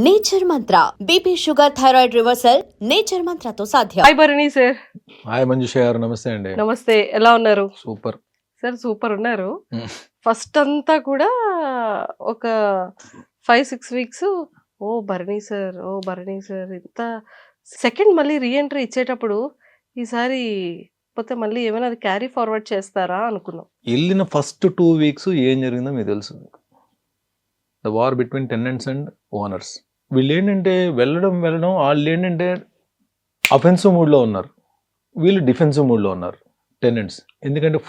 Nature mantra BP sugar thyroid reversal nature మంత్రతో సాధ్యం. Hi Bharani sir. Hi Manjusha garu, namaste అండి. నమస్తే, ఎలా ఉన్నారు? సూపర్ సార్ సూపర్ ఉన్నారు. ఫస్ట్ అంతా కూడా ఒక 5-6 వీక్స్ భరణి సార్ ఇంత సెకండ్ మళ్ళీ రీఎంట్రీ ఇచ్చేటప్పుడు ఈసారి పోతే మళ్ళీ ఏమైనా అది క్యారీ ఫార్వర్డ్ చేస్తారా అనుకున్నాం. వెళ్ళిన ఫస్ట్ 2 వీక్స్ ఏం జరిగిందో మీకు తెలుసు. The war between tenants and owners. వీళ్ళు ఏంటంటే వెళ్ళడం వాళ్ళు ఏంటంటే అఫెన్సివ్ మూడ్లో ఉన్నారు, వీళ్ళు డిఫెన్సివ్ మూడ్లో ఉన్నారు టెనెంట్స్. ఎందుకంటే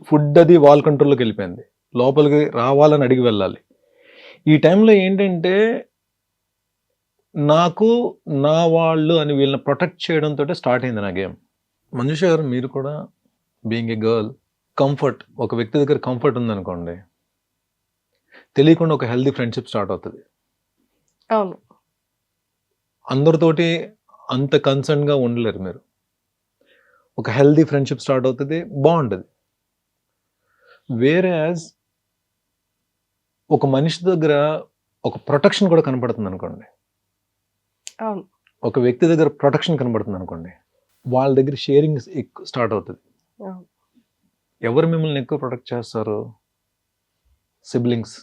ఫుడ్ అది వాల్ కంట్రోల్లోకి వెళ్ళిపోయింది, లోపలికి రావాలని అడిగి వెళ్ళాలి. ఈ టైంలో ఏంటంటే నాకు నా వాళ్ళు అని వీళ్ళని ప్రొటెక్ట్ చేయడంతో స్టార్ట్ అయింది నా గేమ్. మంజుష గారు, మీరు కూడా బీయింగ్ ఏ గర్ల్, కంఫర్ట్, ఒక వ్యక్తి దగ్గర కంఫర్ట్ ఉందనుకోండి, తెలియకుండా ఒక హెల్దీ ఫ్రెండ్షిప్ స్టార్ట్ అవుతుంది. అవును, అందరితోటి అంత కన్సర్న్గా ఉండలేరు మీరు. ఒక హెల్దీ ఫ్రెండ్షిప్ స్టార్ట్ అవుతుంది, బాగుంటుంది. వేరే ఒక మనిషి దగ్గర ఒక ప్రొటెక్షన్ కూడా కనపడుతుంది అనుకోండి, అవును, ఒక వ్యక్తి దగ్గర ప్రొటెక్షన్ కనబడుతుంది అనుకోండి, వాళ్ళ దగ్గర షేరింగ్ స్టార్ట్ అవుతుంది. అవును. ఎవరు మిమ్మల్ని ఎక్కువ ప్రొటెక్ట్ చేస్తారు? సిబ్లింగ్స్,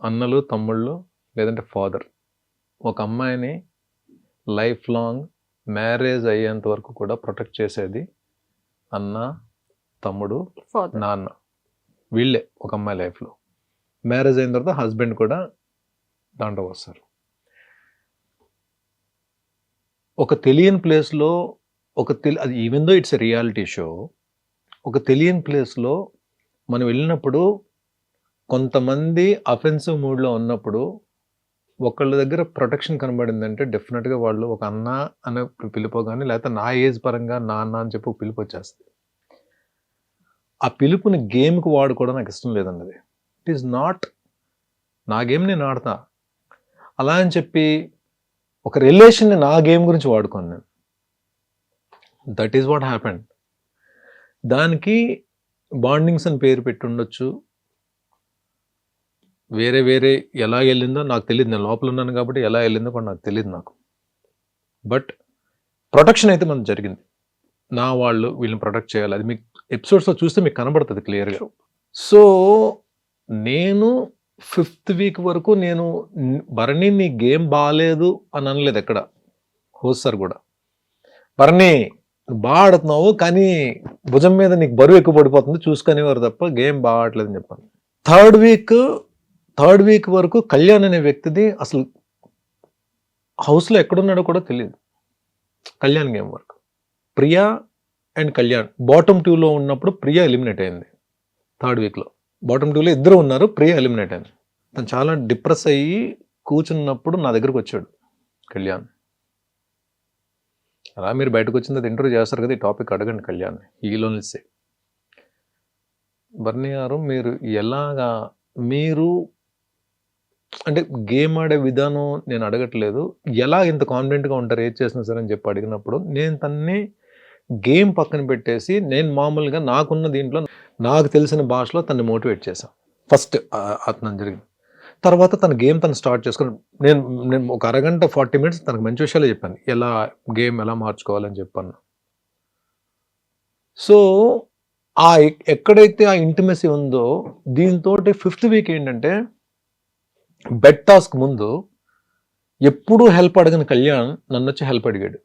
అన్నలు, తమ్ముళ్ళు, లేదంటే ఫాదర్. ఒక అమ్మాయిని లైఫ్ లాంగ్ మ్యారేజ్ అయ్యేంత వరకు కూడా ప్రొటెక్ట్ చేసేది అన్న, తమ్ముడు, నాన్న. వీళ్ళే ఒక అమ్మాయి లైఫ్లో. మ్యారేజ్ అయిన తర్వాత హస్బెండ్ కూడా దాంట్లో వస్తారు. ఒక తెలియని ప్లేస్లో అది even though it's a reality show, ఒక తెలియని ప్లేస్లో మనం వెళ్ళినప్పుడు కొంతమంది అఫెన్సివ్ మూడ్లో ఉన్నప్పుడు ఒకళ్ళ దగ్గర ప్రొటెక్షన్ కనబడిందంటే డెఫినెట్గా వాళ్ళు ఒక అన్న అనే పిలుపు కానీ, లేకపోతే నా ఏజ్ పరంగా నాన్న అని చెప్పి పిలుపు వచ్చేస్తుంది. ఆ పిలుపుని గేమ్కి వాడుకోవడం నాకు ఇష్టం లేదన్నది. ఇట్ ఈస్ నాట్ నా గేమ్, నేను ఆడతా. అలా అని చెప్పి ఒక రిలేషన్ని నా గేమ్ గురించి వాడుకోను నేను. That is what happened. దానికి బాండింగ్స్ అని పేరు పెట్టి ఉండొచ్చు, వేరే ఎలా వెళ్ళిందో నాకు తెలియదు. నేను లోపల ఉన్నాను కాబట్టి ఎలా వెళ్ళిందో కూడా నాకు తెలియదు నాకు. బట్ ప్రొటెక్షన్ అయితే మనకు జరిగింది. నా వాళ్ళు వీళ్ళని ప్రొటెక్ట్ చేయాలి, అది మీకు ఎపిసోడ్స్లో చూస్తే మీకు కనబడుతుంది క్లియర్గా. సో నేను 5th వీక్ వరకు నేను భరణి నీ గేమ్ బాగాలేదు అని అనలేదు ఎక్కడ. హోస్ట్ సార్ కూడా, భరణి బాగా ఆడుతున్నావు కానీ భుజం మీద నీకు బరువు ఎక్కువ పడిపోతుంది చూసుకునేవారు తప్ప గేమ్ బాగా ఆడలేదని చెప్పాను. థర్డ్ వీక్ వరకు కళ్యాణ్ అనే వ్యక్తిది అసలు హౌస్లో ఎక్కడున్నాడో కూడా తెలియదు. కళ్యాణ్ గేమ్ వరకు ప్రియా అండ్ కళ్యాణ్ బాటమ్ 2లో ఉన్నప్పుడు ప్రియా ఎలిమినేట్ అయింది. 3rd వీక్లో బాటమ్ 2లో ఇద్దరు ఉన్నారు, ప్రియా ఎలిమినేట్ అయింది. తను చాలా డిప్రెస్ అయ్యి కూర్చున్నప్పుడు నా దగ్గరకు వచ్చాడు కళ్యాణ్. అలా మీరు బయటకు వచ్చింది ఇంటర్వ్యూ చేస్తారు కదా, ఈ టాపిక్ అడగండి కళ్యాణ్. ఈలోనిసే భరణి గారు, మీరు అంటే గేమ్ ఆడే విధానం నేను అడగట్లేదు, ఎలా ఇంత కాన్ఫిడెంట్గా ఉంటారు ఏది చేసినా సరే అని చెప్పి అడిగినప్పుడు నేను తన్ని గేమ్ పక్కన పెట్టేసి నేను మామూలుగా నాకున్న దీంట్లో నాకు తెలిసిన భాషలో తన్ని మోటివేట్ చేశాను. ఫస్ట్ అతను జరిగింది. తర్వాత తన గేమ్ తను స్టార్ట్ చేసుకుని నేను ఒక అరగంట 40 minutes తనకు మంచి విషయాలు చెప్పాను, ఎలా గేమ్ ఎలా మార్చుకోవాలని చెప్పాను. సో ఎక్కడైతే ఆ ఇంటిమసీ ఉందో దీంతో 5th వీక్ ఏంటంటే బెడ్ టాస్క్ ముందు ఎప్పుడూ హెల్ప్ అడగని కళ్యాణ్ నన్ను వచ్చి హెల్ప్ అడిగాడు.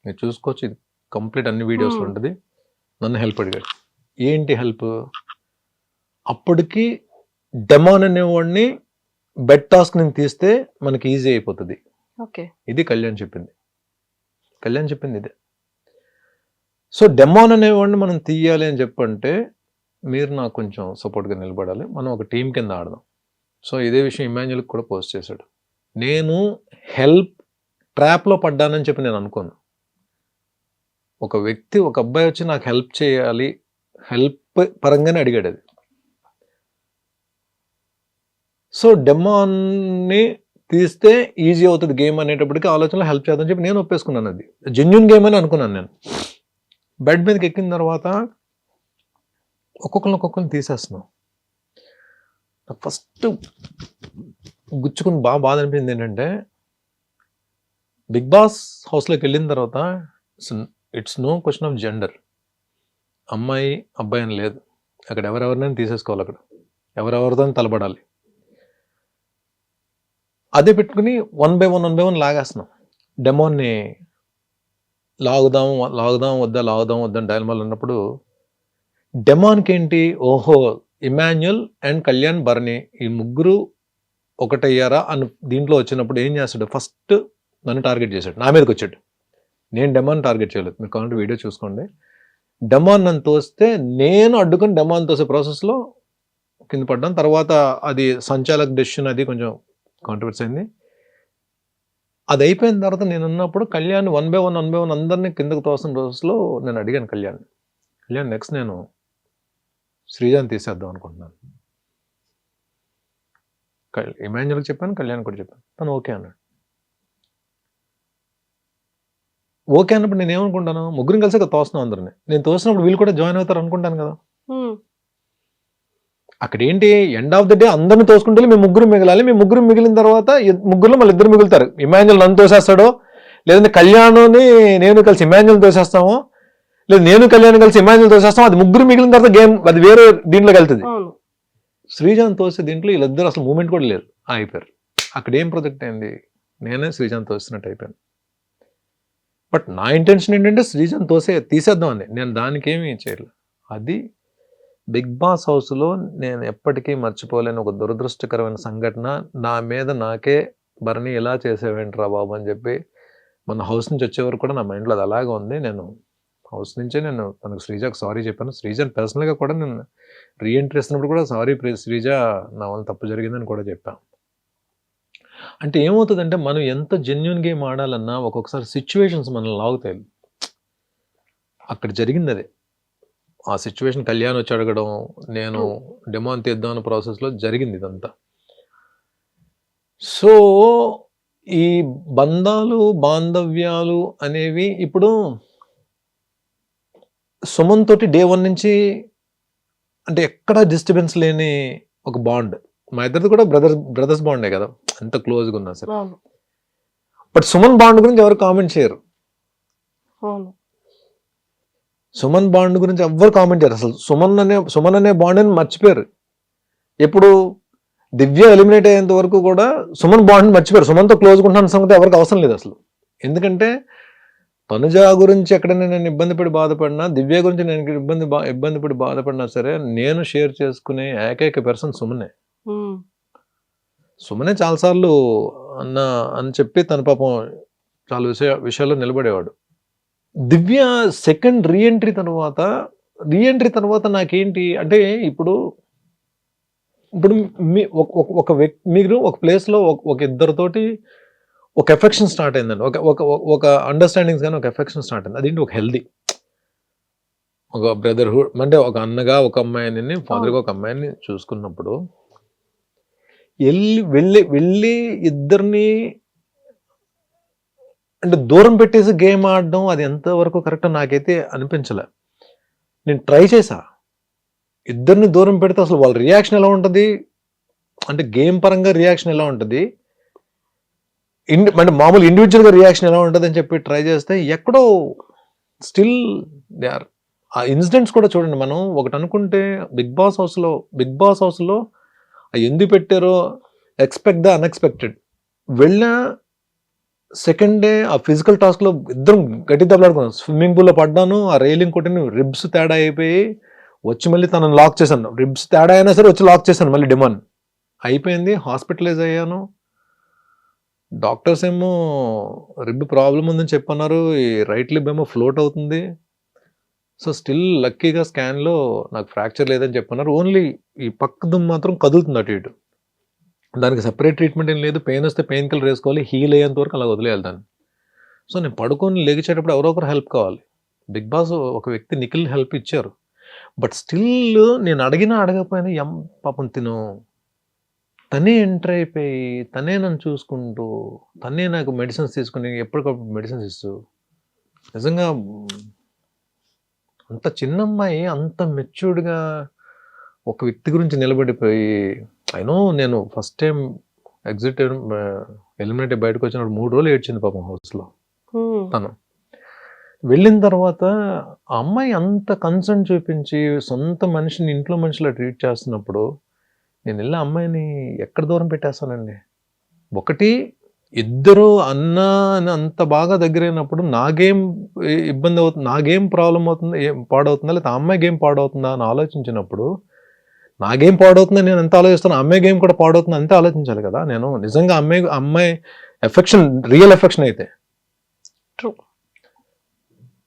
మీరు చూసుకోవచ్చు, ఇది కంప్లీట్ అన్ని వీడియోస్లో ఉంటుంది. నన్ను హెల్ప్ అడిగాడు. ఏంటి హెల్ప్? అప్పటికి డెమాన్ అనేవాడిని బెడ్ టాస్క్ నేను తీస్తే మనకి ఈజీ అయిపోతుంది. ఇది కళ్యాణ్ చెప్పింది ఇదే. సో డెమాన్ అనేవాడిని మనం తీయాలి అని చెప్పంటే మీరు నాకు కొంచెం సపోర్ట్గా నిలబడాలి, మనం ఒక టీం కింద ఆడదాం. సో ఇదే విషయం ఇమాన్యుల్కి కూడా పోస్ట్ చేశాడు. నేను హెల్ప్ ట్రాప్లో పడ్డానని చెప్పి నేను అనుకోను. ఒక వ్యక్తి, ఒక అబ్బాయి వచ్చి నాకు హెల్ప్ చేయాలి, హెల్ప్ పరంగానే అడిగాడు అది. సో డెమాన్ని తీస్తే ఈజీ అవుతుంది గేమ్ అనేటప్పటికీ ఆలోచనలో హెల్ప్ చేద్దామని చెప్పి నేను ఒప్పేసుకున్నాను. అది జెన్యూన్ గేమ్ అని అనుకున్నాను నేను. బెడ్ మీదకి ఎక్కిన తర్వాత ఒక్కొక్కరిని తీసేస్తున్నాం. ఫస్ట్ గుచ్చుకుని బాగా బాధ అనిపించింది ఏంటంటే బిగ్ బాస్ హౌస్లోకి వెళ్ళిన తర్వాత it's no question of gender. అమ్మాయి అబ్బాయి అని లేదు. అక్కడ ఎవరెవరినైనా తీసేసుకోవాలి. అక్కడ ఎవరెవరితో తలబడాలి. అదే పెట్టుకుని 1 by 1 లాగేస్తున్నాం. డెమోన్ని లాగుదాం వద్దా డైలమాలు ఉన్నప్పుడు డెమాన్కి ఏంటి, ఓహో ఇమాన్యుల్ అండ్ కళ్యాణ్ భరణి ఈ ముగ్గురు ఒకటయ్యారా అని దీంట్లో వచ్చినప్పుడు ఏం చేస్తాడు, ఫస్ట్ నన్ను టార్గెట్ చేశాడు, నా మీదకి వచ్చాడు. నేను డెమాన్ టార్గెట్ చేయలేదు. మీరు కావాలంటే వీడియో చూసుకోండి. డెమాన్ నన్ను తోస్తే నేను అడ్డుకొని డెమాన్ తోసే ప్రాసెస్లో కింద పడ్డాను. తర్వాత అది సంచాలక డెసిషన్, అది కొంచెం కాంట్రవర్సీ అయింది. అది అయిపోయిన తర్వాత నేను ఉన్నప్పుడు కళ్యాణ్ 1 by 1 అందరినీ కిందకు తోసిన రోజులో నేను అడిగాను కళ్యాణ్ నెక్స్ట్ నేను శ్రీజాని తీసేద్దాం అనుకుంటున్నాను. ఇమాన్యుల్కి చెప్పాను, కళ్యాణ్ కూడా చెప్పాను. తను ఓకే అన్నాడు. ఓకే అన్నప్పుడు నేను ఏమనుకుంటాను, ముగ్గురిని కలిసి తోస్తున్నాం అందరిని. నేను తోసినప్పుడు వీళ్ళు కూడా జాయిన్ అవుతారు అనుకుంటాను కదా. అక్కడ ఏంటి, ఎండ్ ఆఫ్ ద డే అందరిని తోసుకుంటే మేము ముగ్గురు మిగలాలి. మేము ముగ్గురు మిగిలిన తర్వాత ముగ్గురులో మళ్ళీ ఇద్దరు మిగులుతారు. ఇమాన్యుల్ నన్ను తోసేస్తాడో, లేదంటే కళ్యాణ్ని నేను కలిసి ఇమాన్యుల్ తోసేస్తామో, లేదు నేను కళ్యాణ్ కలిసి ఇమాన్యుల్ తోసేస్తాం. అది ముగ్గురు మిగిలిన తర్వాత గేమ్ అది వేరే దీంట్లోకి వెళ్తుంది. శ్రీజాన్ తోసే దీంట్లో వీళ్ళిద్దరు అసలు మూమెంట్ కూడా లేదు, అయిపోయారు. అక్కడ ఏం ప్రొజెక్ట్ అయింది, నేనే శ్రీజాన్ తోసినట్టు అయిపోయాను. బట్ నా ఇంటెన్షన్ ఏంటంటే శ్రీజాన్ తీసేద్దాం అని. నేను దానికి ఏమీ చేయలేదు. అది బిగ్ బాస్ హౌస్లో నేను ఎప్పటికీ మర్చిపోలేని ఒక దురదృష్టకరమైన సంఘటన. నా మీద నాకే భరణి ఎలా చేసేవేంట్రా బాబు అని చెప్పి మన హౌస్ నుంచి వచ్చేవరకు కూడా నా మైండ్లో అది అలాగే ఉంది. నేను హౌస్ నుంచే నేను తనకు శ్రీజాకు సారీ చెప్పాను. శ్రీజాని పర్సనల్గా కూడా నేను రీఎంట్రీ ఇస్తున్నప్పుడు కూడా సారీ శ్రీజ, నా వల్ల తప్పు జరిగిందని కూడా చెప్పాను. అంటే ఏమవుతుందంటే మనం ఎంత జెన్యున్ గేమ్ ఆడాలన్నా ఒక్కొక్కసారి సిచ్యువేషన్స్ మనల్ని లాగుతాయి. అక్కడ జరిగింది అదే. ఆ సిచ్యువేషన్ కళ్యాణ్ వచ్చి అడగడం, నేను డెమాన్ తీద్దాం అన్న ప్రాసెస్లో జరిగింది ఇదంతా. సో ఈ బంధాలు బాంధవ్యాలు అనేవి ఇప్పుడు సుమన్ తోటి డే 1 నుంచి అంటే ఎక్కడా డిస్టర్బెన్స్ లేని ఒక బాండ్. మా ఇద్దరిది కూడా బ్రదర్స్ బాండే కదా, ఎంత క్లోజ్గా ఉన్నా సరే. బట్ సుమన్ బాండ్ గురించి ఎవరు కామెంట్ చేయరు. సుమన్ బాండ్ గురించి ఎవ్వరు కామెంట్ చేయరు అసలు. సుమన్ అనే బాండ్ అని మర్చిపోయారు. ఎప్పుడు దివ్య ఎలిమినేట్ అయ్యేంత వరకు కూడా సుమన్ బాండ్ మర్చిపోయారు. సుమన్తో క్లోజ్గా ఉంటున్న సంగతి ఎవరికి అవసరం లేదు అసలు. ఎందుకంటే తనుజ గురించి ఎక్కడైనా నేను ఇబ్బంది పడి బాధపడినా, దివ్య గురించి నేను ఇబ్బంది పడి బాధపడినా సరే, నేను షేర్ చేసుకునే ఏకైక పర్సన్ సుమనే చాలాసార్లు అన్న అని చెప్పి తన పాపం చాలా విషయాల్లో నిలబడేవాడు. దివ్య సెకండ్ రీఎంట్రీ తర్వాత నాకేంటి అంటే, ఇప్పుడు ఒక వ్యక్తి మీరు ఒక ప్లేస్లో ఒక ఇద్దరితోటి ఒక ఎఫెక్షన్ స్టార్ట్ అయిందండి. ఒక అండర్స్టాండింగ్స్ కానీ ఒక ఎఫెక్షన్ స్టార్ట్ అయింది. అదేంటి ఒక హెల్దీ ఒక బ్రదర్హుడ్, అంటే ఒక అన్నగా ఒక అమ్మాయిని, ఫాదర్గా ఒక అమ్మాయిని చూసుకున్నప్పుడు వెళ్ళి ఇద్దరిని అంటే దూరం పెట్టేసి గేమ్ ఆడడం అది ఎంతవరకు కరెక్ట్ నాకైతే అనిపించలే. నేను ట్రై చేశా, ఇద్దరిని దూరం పెడితే అసలు వాళ్ళ రియాక్షన్ ఎలా ఉంటుంది, అంటే గేమ్ పరంగా రియాక్షన్ ఎలా ఉంటుంది, అంటే మామూలు ఇండివిజువల్గా రియాక్షన్ ఎలా ఉంటుంది అని చెప్పి ట్రై చేస్తే ఎక్కడో స్టిల్ దే ఆర్. ఆ ఇన్సిడెంట్స్ కూడా చూడండి, మనం ఒకటి అనుకుంటే బిగ్ బాస్ హౌస్లో ఎందుకు పెట్టారో ఎక్స్పెక్ట్ ద అన్ఎక్స్పెక్టెడ్. వెళ్ళిన సెకండ్ డే ఆ ఫిజికల్ టాస్క్లో ఇద్దరం గట్టి దెబ్బలాడుకున్నాం. స్విమ్మింగ్ పూల్లో పడ్డాను, ఆ రైలింగ్ కొట్టిన రిబ్స్ తేడా అయిపోయి వచ్చి మళ్ళీ తనను లాక్ చేశాను. రిబ్స్ తేడా అయినా సరే వచ్చి లాక్ చేశాను మళ్ళీ. డిమాండ్ అయిపోయింది, హాస్పిటలైజ్ అయ్యాను. డాక్టర్స్ ఏమో రిబ్ ప్రాబ్లం ఉందని చెప్పన్నారు, ఈ రైట్ లిబ్ ఏమో ఫ్లోట్ అవుతుంది. సో స్టిల్ లక్కీగా స్కాన్లో నాకు ఫ్రాక్చర్ లేదని చెప్పన్నారు. ఓన్లీ ఈ పక్క దుమ్ము మాత్రం కదులుతుంది అటు ఇటు. దానికి సెపరేట్ ట్రీట్మెంట్ ఏం లేదు. పెయిన్ వస్తే పెయిన్ కిల్లర్ వేసుకోవాలి, హీల్ అయ్యేంత వరకు అలా వదిలేయాలి దాన్ని. సో నేను పడుకొని లేచేటప్పుడు ఎవరో ఒకరు హెల్ప్ కావాలి. బిగ్ బాస్ ఒక వ్యక్తి నిఖిల్ హెల్ప్ ఇచ్చారు. బట్ స్టిల్ నేను అడగకపోయినా పాపం తనే ఎంటర్ అయిపోయి తనే నన్ను చూసుకుంటూ తనే నాకు మెడిసిన్స్ తీసుకుని ఎప్పటికప్పుడు మెడిసిన్స్ ఇస్తూ, నిజంగా అంత చిన్న అమ్మాయి అంత మెచ్యూర్డ్గా ఒక వ్యక్తి గురించి నిలబడిపోయి, నేను ఫస్ట్ టైం ఎలిమినేట్ బయటకు వచ్చినప్పుడు 3 రోజులు ఏడ్చింది పాపం హౌస్లో తను. వెళ్ళిన తర్వాత ఆ అమ్మాయి అంత కన్సర్న్ చూపించి సొంత మనిషిని ఇంట్లో మనిషిలా ట్రీట్ చేస్తున్నప్పుడు నేను వెళ్ళి ఆ అమ్మాయిని ఎక్కడ దూరం పెట్టేస్తానండి. ఒకటి ఇద్దరు అన్న అని అంత బాగా దగ్గరైనప్పుడు నా గేమ్ ఇబ్బంది అవుతుంది, నా గేమ్ ప్రాబ్లం అవుతుంది, ఏం పాడవుతుందా, లేదా ఆ అమ్మాయి గేమ్ పాడవుతుందా అని ఆలోచించినప్పుడు నా గేమ్ పాడవుతుందని నేను ఎంత ఆలోచిస్తాను, అమ్మాయి గేమ్ కూడా పాడవుతుంది అంతే ఆలోచించాలి కదా. నేను నిజంగా అమ్మాయి ఎఫెక్షన్ రియల్ ఎఫెక్షన్ అయితే ట్రూ.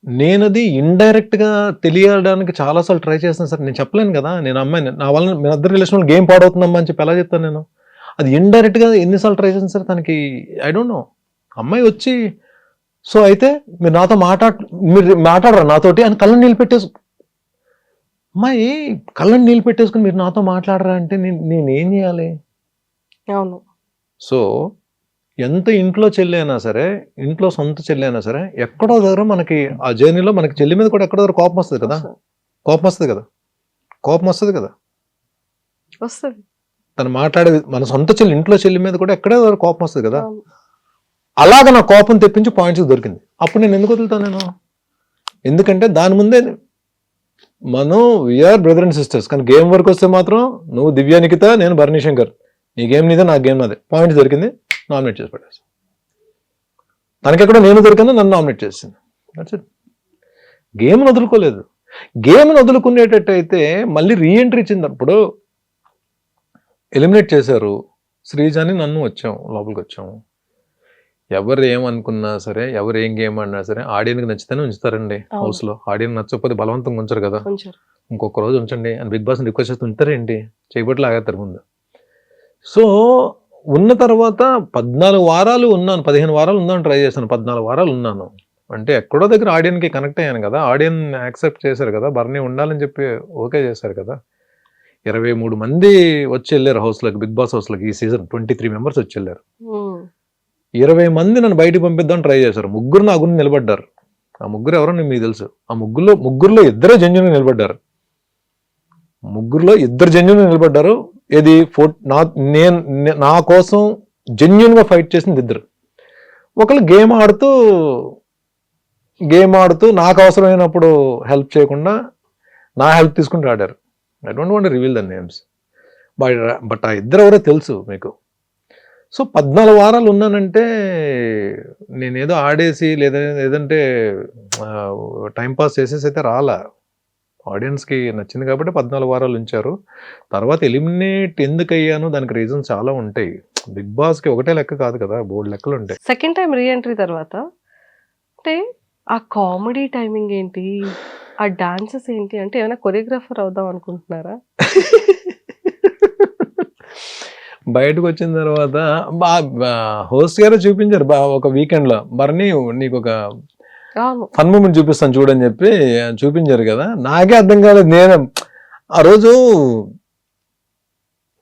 నేనది ఇండైరెక్ట్ గా తెలియడానికి చాలాసార్లు ట్రై చేస్తాను సార్. నేను చెప్పలేను కదా నేను అమ్మాయిని నా వల్ల మీ ఇద్దరు రిలేషన్ గేమ్ పాడవుతుందమ్మా అని చెప్పి ఎలా చెప్తాను నేను. అది ఇండైరెక్ట్ గా ఎన్నిసార్లు ట్రై చేస్తాను సార్ తనకి. I don't know. అమ్మాయి వచ్చి సో అయితే మీరు నాతో మీరు మాట్లాడరా నాతోటి అని కళ్ళని నీళ్ళు పెట్టేసు. అమ్మాయి కళ్ళని నీళ్ళు పెట్టేసుకుని మీరు నాతో మాట్లాడరా అంటే నేనేం చేయాలి? అవును. సో ఎంత ఇంట్లో చెల్లి అయినా సరే, ఇంట్లో సొంత చెల్లి అయినా సరే, ఎక్కడో దగ్గర మనకి ఆ జర్నీలో మనకి చెల్లి మీద కూడా ఎక్కడో దగ్గర కోపం వస్తుంది కదా. కోపం వస్తుంది కదా. తను మాట్లాడే మన సొంత చెల్లి ఇంట్లో చెల్లి మీద కూడా ఎక్కడో దగ్గర కోపం వస్తుంది కదా. అలాగ నా కోపం తెప్పించి పాయింట్స్ దొరికింది. అప్పుడు నేను ఎందుకు వదులుతాను నేను? ఎందుకంటే దాని ముందే మనం వీఆర్ బ్రదర్ అండ్ సిస్టర్స్. కానీ గేమ్ వరకు వస్తే మాత్రం నువ్వు దివ్య నిఖిత, నేను భరణి శంకర్, నీ గేమ్ నీదే నా గేమ్ నాదే. పాయింట్ దొరికింది, నామినేట్ చేసి పడేస్తాను. తనకెక్కడ నేను దొరికిందో నన్ను నామినేట్ చేసింది. That's it. గేమ్ను వదులుకోలేదు. గేమ్ను వదులుకునేటట్టయితే మళ్ళీ రీఎంట్రీ ఇచ్చినప్పుడు ఎలిమినేట్ చేశారు శ్రీజాని, నన్ను వచ్చాం లోపలికి వచ్చాము. ఎవరు ఏమనుకున్నా సరే, ఎవరు ఏం గేమ్ ఆడినా సరే ఆడియన్కి నచ్చితేనే ఉంచుతారండి హౌస్లో. ఆడియన్ నచ్చకపోతే బలవంతంగా ఉంచరు కదా. ఇంకొక రోజు ఉంచండి అని బిగ్ బాస్ని రిక్వెస్ట్ చేస్తే ఉంటారేంటి? చేయబట్టి లాగేస్తారు ముందు. సో ఉన్న తర్వాత 14 వారాలు ఉన్నాను, 15 వారాలు ఉందామని ట్రై చేశాను. 14 వారాలు ఉన్నాను అంటే ఎక్కడో దగ్గర ఆడియన్కి కనెక్ట్ అయ్యాను కదా. ఆడియన్ యాక్సెప్ట్ చేశారు కదా, బర్నీ ఉండాలని చెప్పి ఓకే చేశారు కదా. 23 మంది వచ్చి వెళ్ళారు హౌస్లోకి, బిగ్ బాస్ హౌస్లోకి. ఈ సీజన్ 23 మెంబర్స్ వచ్చి వెళ్ళారు. 20 మంది నన్ను బయటకు పంపిద్దామని ట్రై చేశారు. 3 నా గురించి నిలబడ్డారు. ఆ 3 ఎవరో మీకు తెలుసు. ఆ ముగ్గురులో 2 జెన్యూన్గా నిలబడ్డారు. 3లో 2 జెన్యూన్గా నిలబడ్డారు. ఇది నా కోసం జెన్యూన్గా ఫైట్ చేసింది 2. ఒకళ్ళు గేమ్ ఆడుతూ నాకు అవసరమైనప్పుడు హెల్ప్ చేయకుండా నా హెల్ప్ తీసుకుంటూ ఆడారు. I don't want to reveal the names, but ఆ 2 ఎవరో తెలుసు మీకు. సో 14 వారాలు ఉన్నానంటే నేనేదో ఆడేసి లేదంటే టైంపాస్ చేసేసి అయితే రాలా. ఆడియన్స్కి నచ్చింది కాబట్టి 14 వారాలు ఉంచారు. తర్వాత ఎలిమినేట్ ఎందుకు అయ్యాను దానికి రీజన్స్ చాలా ఉంటాయి. బిగ్ బాస్కి ఒకటే లెక్క కాదు కదా, బోర్డు లెక్కలు ఉంటాయి. సెకండ్ టైం రీఎంట్రీ తర్వాత అంటే ఆ కామెడీ టైమింగ్ ఏంటి, ఆ డాన్సెస్ ఏంటి, అంటే ఏమైనా కొరియోగ్రాఫర్ అవుదాం అనుకుంటున్నారా? బయటకు వచ్చిన తర్వాత హోస్ట్ గారే చూపించారు ఒక వీకెండ్లో, బర్నీ నీకు ఒక ఫన్ మూమెంట్ చూపిస్తాను చూడని చెప్పి చూపించారు కదా. నాకే అర్థం కాలేదు. నేను ఆ రోజు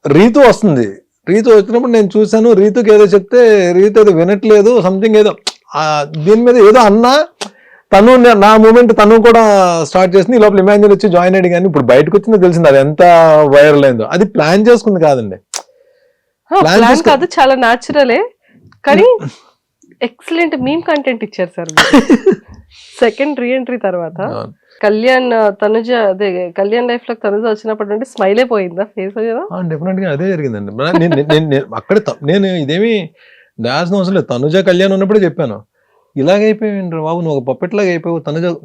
రీతు వచ్చినప్పుడు నేను చూశాను. రీతుకి ఏదో చెప్తే రీతు ఏదో వినట్లేదు, సంథింగ్ ఏదో దీని మీద ఏదో అన్నా, తను నా మూమెంట్ తను కూడా స్టార్ట్ చేసింది. ఈ లోపల ఇమాన్యుల్ వచ్చి జాయిన్ అయ్యాడు. కానీ ఇప్పుడు బయటకు వచ్చిందో తెలిసింది అది ఎంత వైరల్ అయిందో. అది ప్లాన్ చేసుకుంది కాదండి, ప్లాన్ కాదు, చాలా న్యాచురలే. కానీ ఎక్సలెంట్ మీమ్ కంటెంట్ ఇచ్చారు సార్. సెకండ్ రీఎంట్రీ తర్వాత కళ్యాణ్ లైఫ్ లో తనుజ వచ్చినప్పటి నుండి స్మైలే పోయిందా ఫేస్? డెఫినెట్ గా అదే జరిగిందండి. అక్కడే నేను ఇదేమి దాల్సిన అవసరం లేదు. తనుజ కళ్యాణ్ ఉన్నప్పుడే చెప్పాను, ఇలాగైపోయింది బాబు, నువ్వు ఒక పప్పెట్లాగా అయిపోయావు.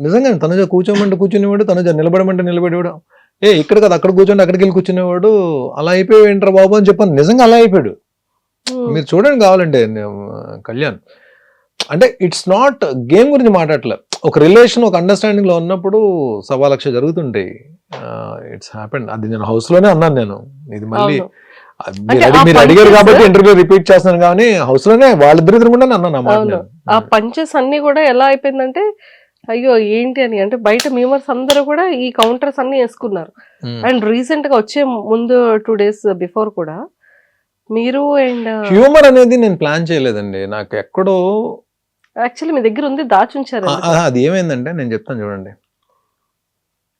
నిజంగా తనుజ కూర్చోమంటే కూర్చునేవాడు, తనుజ నిలబడమంటే నిలబడేవాడు, ఇక్కడ కదా అక్కడ కూర్చోండి అక్కడికి వెళ్ళి కూర్చునేవాడు. అలా అయిపోయావు ఏంట్రా బాబు అని చెప్పాను. నిజంగా అలా అయిపోయాడు. మీరు చూడండి కావాలంటే కళ్యాణ్. అంటే ఇట్స్ నాట్ గేమ్ గురించి మాట్లాడలే, ఒక రిలేషన్ ఒక అండర్స్టాండింగ్ లో ఉన్నప్పుడు 1,00,000 జరుగుతుంటాయి. It's happened. అది నేను హౌస్ లోనే అన్నాను. నేను ఇది మళ్ళీ మీరు అడిగారు కాబట్టి ఇంటర్వ్యూ రిపీట్ చేస్తున్నాను, కానీ హౌస్ లోనే వాళ్ళిద్దరు కూడా అన్నాను. ఆ పంచెస్ అన్ని కూడా ఎలా అయిపోయిందంటే అయ్యో ఏంటి అని, అంటే బయట మీమర్స్ అందరూ కూడా ఈ కౌంటర్స్ అన్ని వేసుకున్నారు. అండ్ రీసెంట్ గా వచ్చే ముందు 2 days బిఫోర్ కూడా మీరు అండ్ హ్యూమర్ అనేది నేను ప్లాన్ చేయలేదండి. నాకు ఎక్కడో యాక్చువల్లీ మీ దగ్గర ఉంది, దాచుంచారు. అది ఏమైందంటే నేను చెప్తాను చూడండి.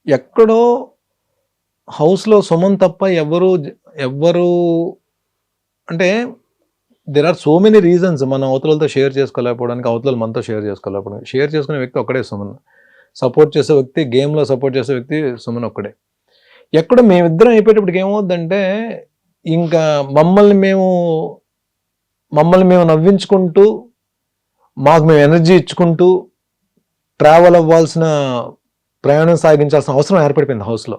ఎక్కడో హౌస్లో సుమన్ తప్ప ఎవ్వరు అంటే there are so many reasons మనం అవతలతో షేర్ చేసుకోలేకపోవడానికి, అవతల మనతో షేర్ చేసుకోలేకపోవడానికి. షేర్ చేసుకునే వ్యక్తి ఒక్కడే సుమన్. సపోర్ట్ చేసే వ్యక్తి, గేమ్లో సపోర్ట్ చేసే వ్యక్తి సుమన్ ఒక్కడే. ఎక్కడ మేమిద్దరం అయిపోయేటప్పటికి ఏమవుద్దంటే ఇంకా మమ్మల్ని మేము నవ్వించుకుంటూ, మాకు మేము ఎనర్జీ ఇచ్చుకుంటూ ట్రావెల్ అవ్వాల్సిన, ప్రయాణం సాగించాల్సిన అవసరం ఏర్పడిపోయింది హౌస్లో.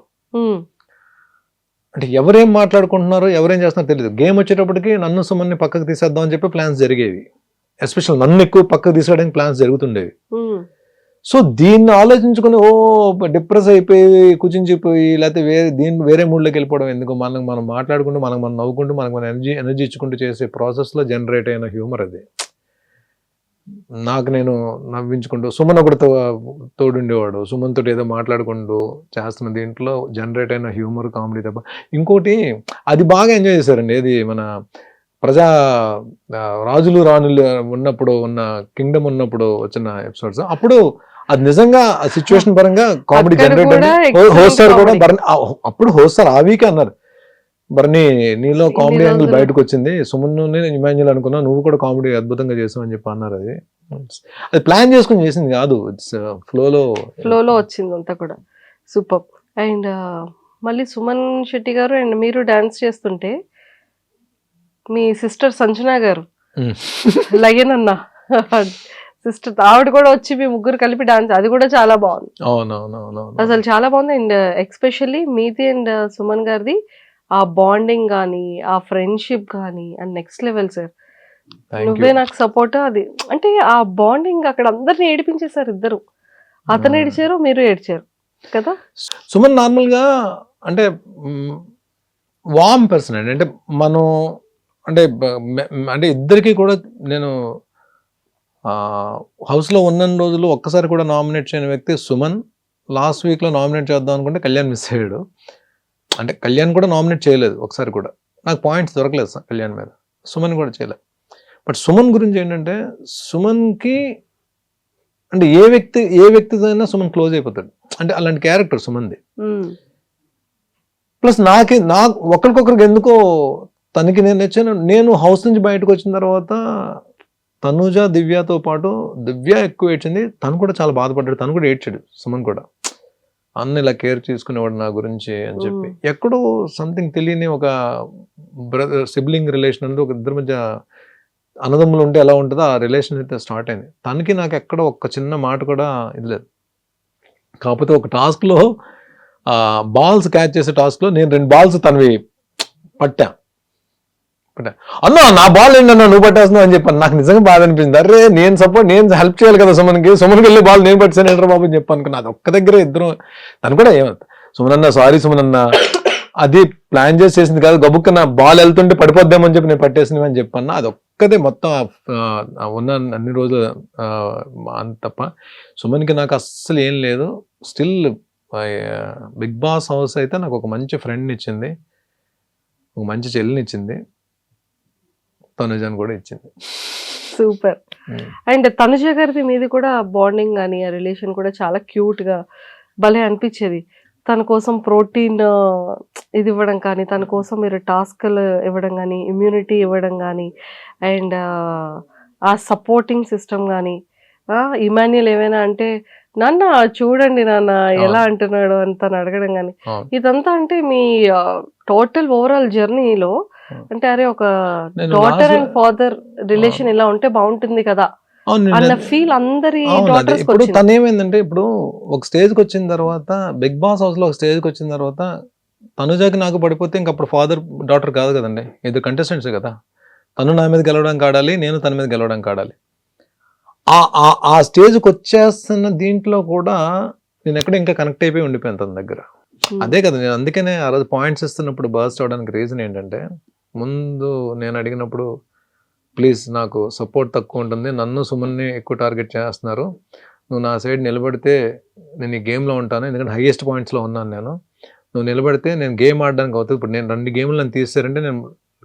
అంటే ఎవరేం మాట్లాడుకుంటున్నారో, ఎవరేం చేస్తున్నారో తెలియదు. గేమ్ వచ్చేటప్పటికి నన్ను సుమన్ని పక్కకు తీసేద్దాం అని చెప్పి ప్లాన్స్ జరిగేవి. ఎస్పెషల్ నన్ను ఎక్కువ పక్కకు తీసేయడానికి ప్లాన్స్ జరుగుతుండేవి. సో దీన్ని ఆలోచించుకుని డిప్రెస్ అయిపోయి, కుచించిపోయి, లేకపోతే వేరే మూడ్లోకి వెళ్ళిపోవడం ఎందుకు? మనం మాట్లాడుకుంటూ, మనం నవ్వుకుంటూ, మనకు ఎనర్జీ ఇచ్చుకుంటూ చేసే ప్రాసెస్లో జనరేట్ అయిన హ్యూమర్ అది. నాకు నేను నవ్వించుకుంటూ, సుమన్ ఒకటి తోడుండేవాడు, సుమన్ తోటి ఏదో మాట్లాడుకుంటూ చేస్తున్న దీంట్లో జనరేట్ అయిన హ్యూమర్, కామెడీ తప్ప ఇంకోటి అది బాగా ఎంజాయ్ చేశారండి. ఏది మన రాజులు రాణులు ఉన్నప్పుడు ఉన్న కింగ్డమ్ ఉన్నప్పుడు వచ్చిన ఎపిసోడ్స్, అప్పుడు అది నిజంగా ఆ సిచ్యువేషన్ పరంగా కామెడీ జనరేట్ అయింది. హోస్టర్ కూడా అప్పుడు హోస్టర్ ఆ వీకే అన్నారు, బర్నీ నీలో కామెడీ యాంగిల్ బయటకు వచ్చింది, సుమన్ ఇమాన్యుల్ అనుకున్నా, నువ్వు కూడా కామెడీ అద్భుతంగా చేసావు అని చెప్పి అన్నారు. అది ప్లాన్ చేసుకుని చేసింది కాదు, ఇట్స్ ఫ్లోలో వచ్చింది అంతా కూడా. సూపర్. అండ్ మళ్ళీ సుమన్ శెట్టి గారు అండ్ మీరు డాన్స్ చేస్తుంటే మీ సిస్టర్ సంజన గారు లయన్ అన్న సిస్టర్, ఆవిడ కూడా వచ్చి మీ ముగ్గురు కలిపి డాన్స్, అది కూడా చాలా బాగుంది. అసలు చాలా బాగుంది. అండ్ ఎక్స్పెషల్లీ మీది అండ్ సుమన్ గారిది ఆ బాండింగ్ కానీ, ఆ ఫ్రెండ్షిప్ కానీ అండ్ నెక్స్ట్ లెవెల్ సార్. నువ్వే నాకు సపోర్ట్. అది అంటే ఆ బాండింగ్ అక్కడ అందరిని ఏడిపించేశారు ఇద్దరు. అతను ఏడిచారు, మీరు ఏడ్చారు కదా. సుమన్ నార్మల్గా అంటే వార్మ్ పర్సన్ అండి. అంటే మనం అంటే ఇద్దరికి కూడా నేను హౌస్లో ఉన్న రోజులు ఒక్కసారి కూడా నామినేట్ చేయని వ్యక్తి సుమన్. లాస్ట్ వీక్లో నామినేట్ చేద్దాం అనుకుంటే కళ్యాణ్ మిస్ అయ్యాడు. అంటే కళ్యాణ్ కూడా నామినేట్ చేయలేదు ఒకసారి కూడా, నాకు పాయింట్స్ దొరకలేదు కళ్యాణ్ మీద. సుమన్ కూడా చేయలేదు. బట్ సుమన్ గురించి ఏంటంటే, సుమన్కి అంటే ఏ వ్యక్తితో అయినా సుమన్ క్లోజ్ అయిపోతాడు. అంటే అలాంటి క్యారెక్టర్ సుమన్ది. ప్లస్ నాకు ఒకరికొకరికి ఎందుకో తనకి నేను నచ్చాను. నేను హౌస్ నుంచి బయటకు వచ్చిన తర్వాత తనుజ, దివ్యతో పాటు దివ్య ఎక్కువ ఏడ్చింది, తను కూడా చాలా బాధపడ్డాడు, తను కూడా ఏడ్చాడు. సుమన్ కూడా అన్న ఇలా కేర్ తీసుకునేవాడు నా గురించి అని చెప్పి. ఎక్కడో సంథింగ్ తెలియని ఒక సిబ్లింగ్ రిలేషన్ అనేది, ఒక ఇద్దరి మధ్య అన్నదమ్ములు ఉంటే ఎలా ఉంటుందో ఆ రిలేషన్ అయితే స్టార్ట్ అయింది. తనకి నాకు ఎక్కడ ఒక్క చిన్న మాట కూడా ఇది లేదు. కాకపోతే ఒక టాస్క్లో బాల్స్ క్యాచ్ చేసే టాస్క్లో నేను 2 బాల్స్ తనవి పట్టా. అన్నా నా బాల్ ఏంటన్నా నువ్వు పట్టేస్తున్నావు అని చెప్పాను. నాకు నిజంగా బాధ అనిపించింది. అరే నేను హెల్ప్ చేయాలి కదా సుమన్కి వెళ్ళి బాల్ నేను పట్టాను ఏంట్రా బాబు అని చెప్పాను. అది ఒక్క దగ్గర ఇద్దరు. తను కూడా ఏమవుతా, సుమనన్న సారీ సుమనన్న, అది ప్లాన్ చేసింది కాదు, గబుక్కన బాల్ వెళ్తుంటే పడిపోద్దామని చెప్పి నేను పట్టేసినవి అని చెప్పాను. అది ఒక్కదే మొత్తం ఉన్న అన్ని రోజులు అంత తప్ప సుమన్కి నాకు అస్సలు ఏం లేదు. స్టిల్ బిగ్ బాస్ హౌస్ అయితే నాకు ఒక మంచి ఫ్రెండ్ని ఇచ్చింది, ఒక మంచి చెల్లిని ఇచ్చింది, తనుజని కూడా ఇచ్చింది. సూపర్. అండ్ తనుజ గారిది మీది కూడా బాండింగ్ కానీ ఆ రిలేషన్ కూడా చాలా క్యూట్ గా భలే అనిపించేది. తన కోసం ప్రోటీన్ ఇది ఇవ్వడం కానీ, తన కోసం మీరు టాస్క్లు ఇవ్వడం కానీ, ఇమ్యూనిటీ ఇవ్వడం కానీ, అండ్ ఆ సపోర్టింగ్ సిస్టమ్ కానీ. ఇమాన్యుల్ ఏమైనా అంటే నాన్న చూడండి నాన్న ఎలా అంటున్నాడు అని తను అడగడం కానీ, ఇదంతా అంటే మీ టోటల్ ఓవరాల్ జర్నీలో అంటే అరే ఒక డాటర్ అండ్ ఫాదర్ రిలేషన్ ఇలా ఉంటే బాగుంటుంది కదా అన్న ఫీల్ అందరి డాటర్స్. ఇప్పుడు తను ఏమైందంటే, ఇప్పుడు ఒక స్టేజ్కి వచ్చిన తర్వాత, బిగ్ బాస్ హౌస్ లో ఒక స్టేజ్కి వచ్చిన తర్వాత తనుజాకి నాకు పడిపోతే ఇంక అప్పుడు ఫాదర్ డాటర్ కాదు కదండి, ఇద్దరు కంటెస్టెంట్స్ కదా. తను నా మీద గెలవడానికి ఆడాలి, నేను తన మీద గెలవడానికి ఆడాలి. ఆ స్టేజ్కి వచ్చేస్తున్న దీంట్లో కూడా నేను ఎక్కడ ఇంకా కనెక్ట్ అయిపోయి ఉండిపోయాను తన దగ్గర. అదే కదా నేను అందుకనే ఆ రోజు పాయింట్స్ ఇస్తున్నప్పుడు బర్స్ట్ అవడానికి రీజన్ ఏంటంటే, ముందు నేను అడిగినప్పుడు ప్లీజ్ నాకు సపోర్ట్ తక్కువ ఉంటుంది, నన్ను సుమన్ని ఎక్కువ టార్గెట్ చేస్తున్నారు, నువ్వు నా సైడ్ నిలబడితే నేను ఈ గేమ్లో ఉంటాను, ఎందుకంటే హైయెస్ట్ పాయింట్స్లో ఉన్నాను నేను, నువ్వు నిలబడితే నేను గేమ్ ఆడడానికి అవుతుంది. ఇప్పుడు నేను 2 గేమ్లు నన్ను తీసారంటే నేను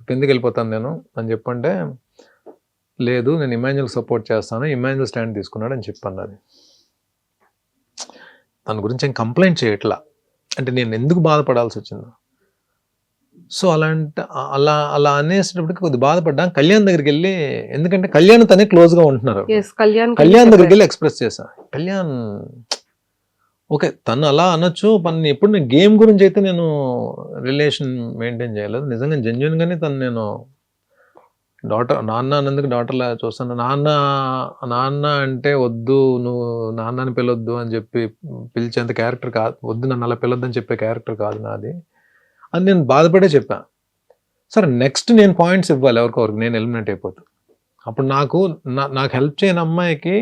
కిందకి వెళ్ళిపోతాను నేను అని చెప్పంటే, లేదు నేను ఇమాన్యుల్ సపోర్ట్ చేస్తాను, ఇమాన్యుల్ స్టాండ్ తీసుకున్నాడు అని చెప్పాను. అది తన గురించి ఏం కంప్లైంట్ చేయట్లా, అంటే నేను ఎందుకు బాధపడాల్సి వచ్చిందో. సో అలా అలా అనేసేటప్పటికి కొద్దిగా బాధపడ్డా. కళ్యాణ్ దగ్గరికి వెళ్ళి, ఎందుకంటే కళ్యాణ్ తనే క్లోజ్ గా ఉంటున్నారు, కళ్యాణ్ దగ్గరికి వెళ్ళి ఎక్స్ప్రెస్ చేశా. కళ్యాణ్ ఓకే, తను అలా అనొచ్చు, ఎప్పుడు నేను గేమ్ గురించి అయితే నేను రిలేషన్ మెయింటైన్ చేయలేదు. నిజంగా జెన్యున్ గానే తను నేను నాన్న అన్నందుకు డాటర్లా చూస్తాను. నాన్న అంటే వద్దు, నువ్వు నాన్న అని పిలవద్దు అని చెప్పి పిలిచేంత క్యారెక్టర్ కాదు, వద్దు నన్ను అలా పిలవద్దని చెప్పే క్యారెక్టర్ కాదు నాది అని నేను బాధపడే చెప్పా. సరే నెక్స్ట్ నేను పాయింట్స్ ఇవ్వాలి ఎవరికొరికి, నేను ఎలిమినేట్ అయిపోతాను. అప్పుడు నాకు హెల్ప్ చేయని అమ్మాయికి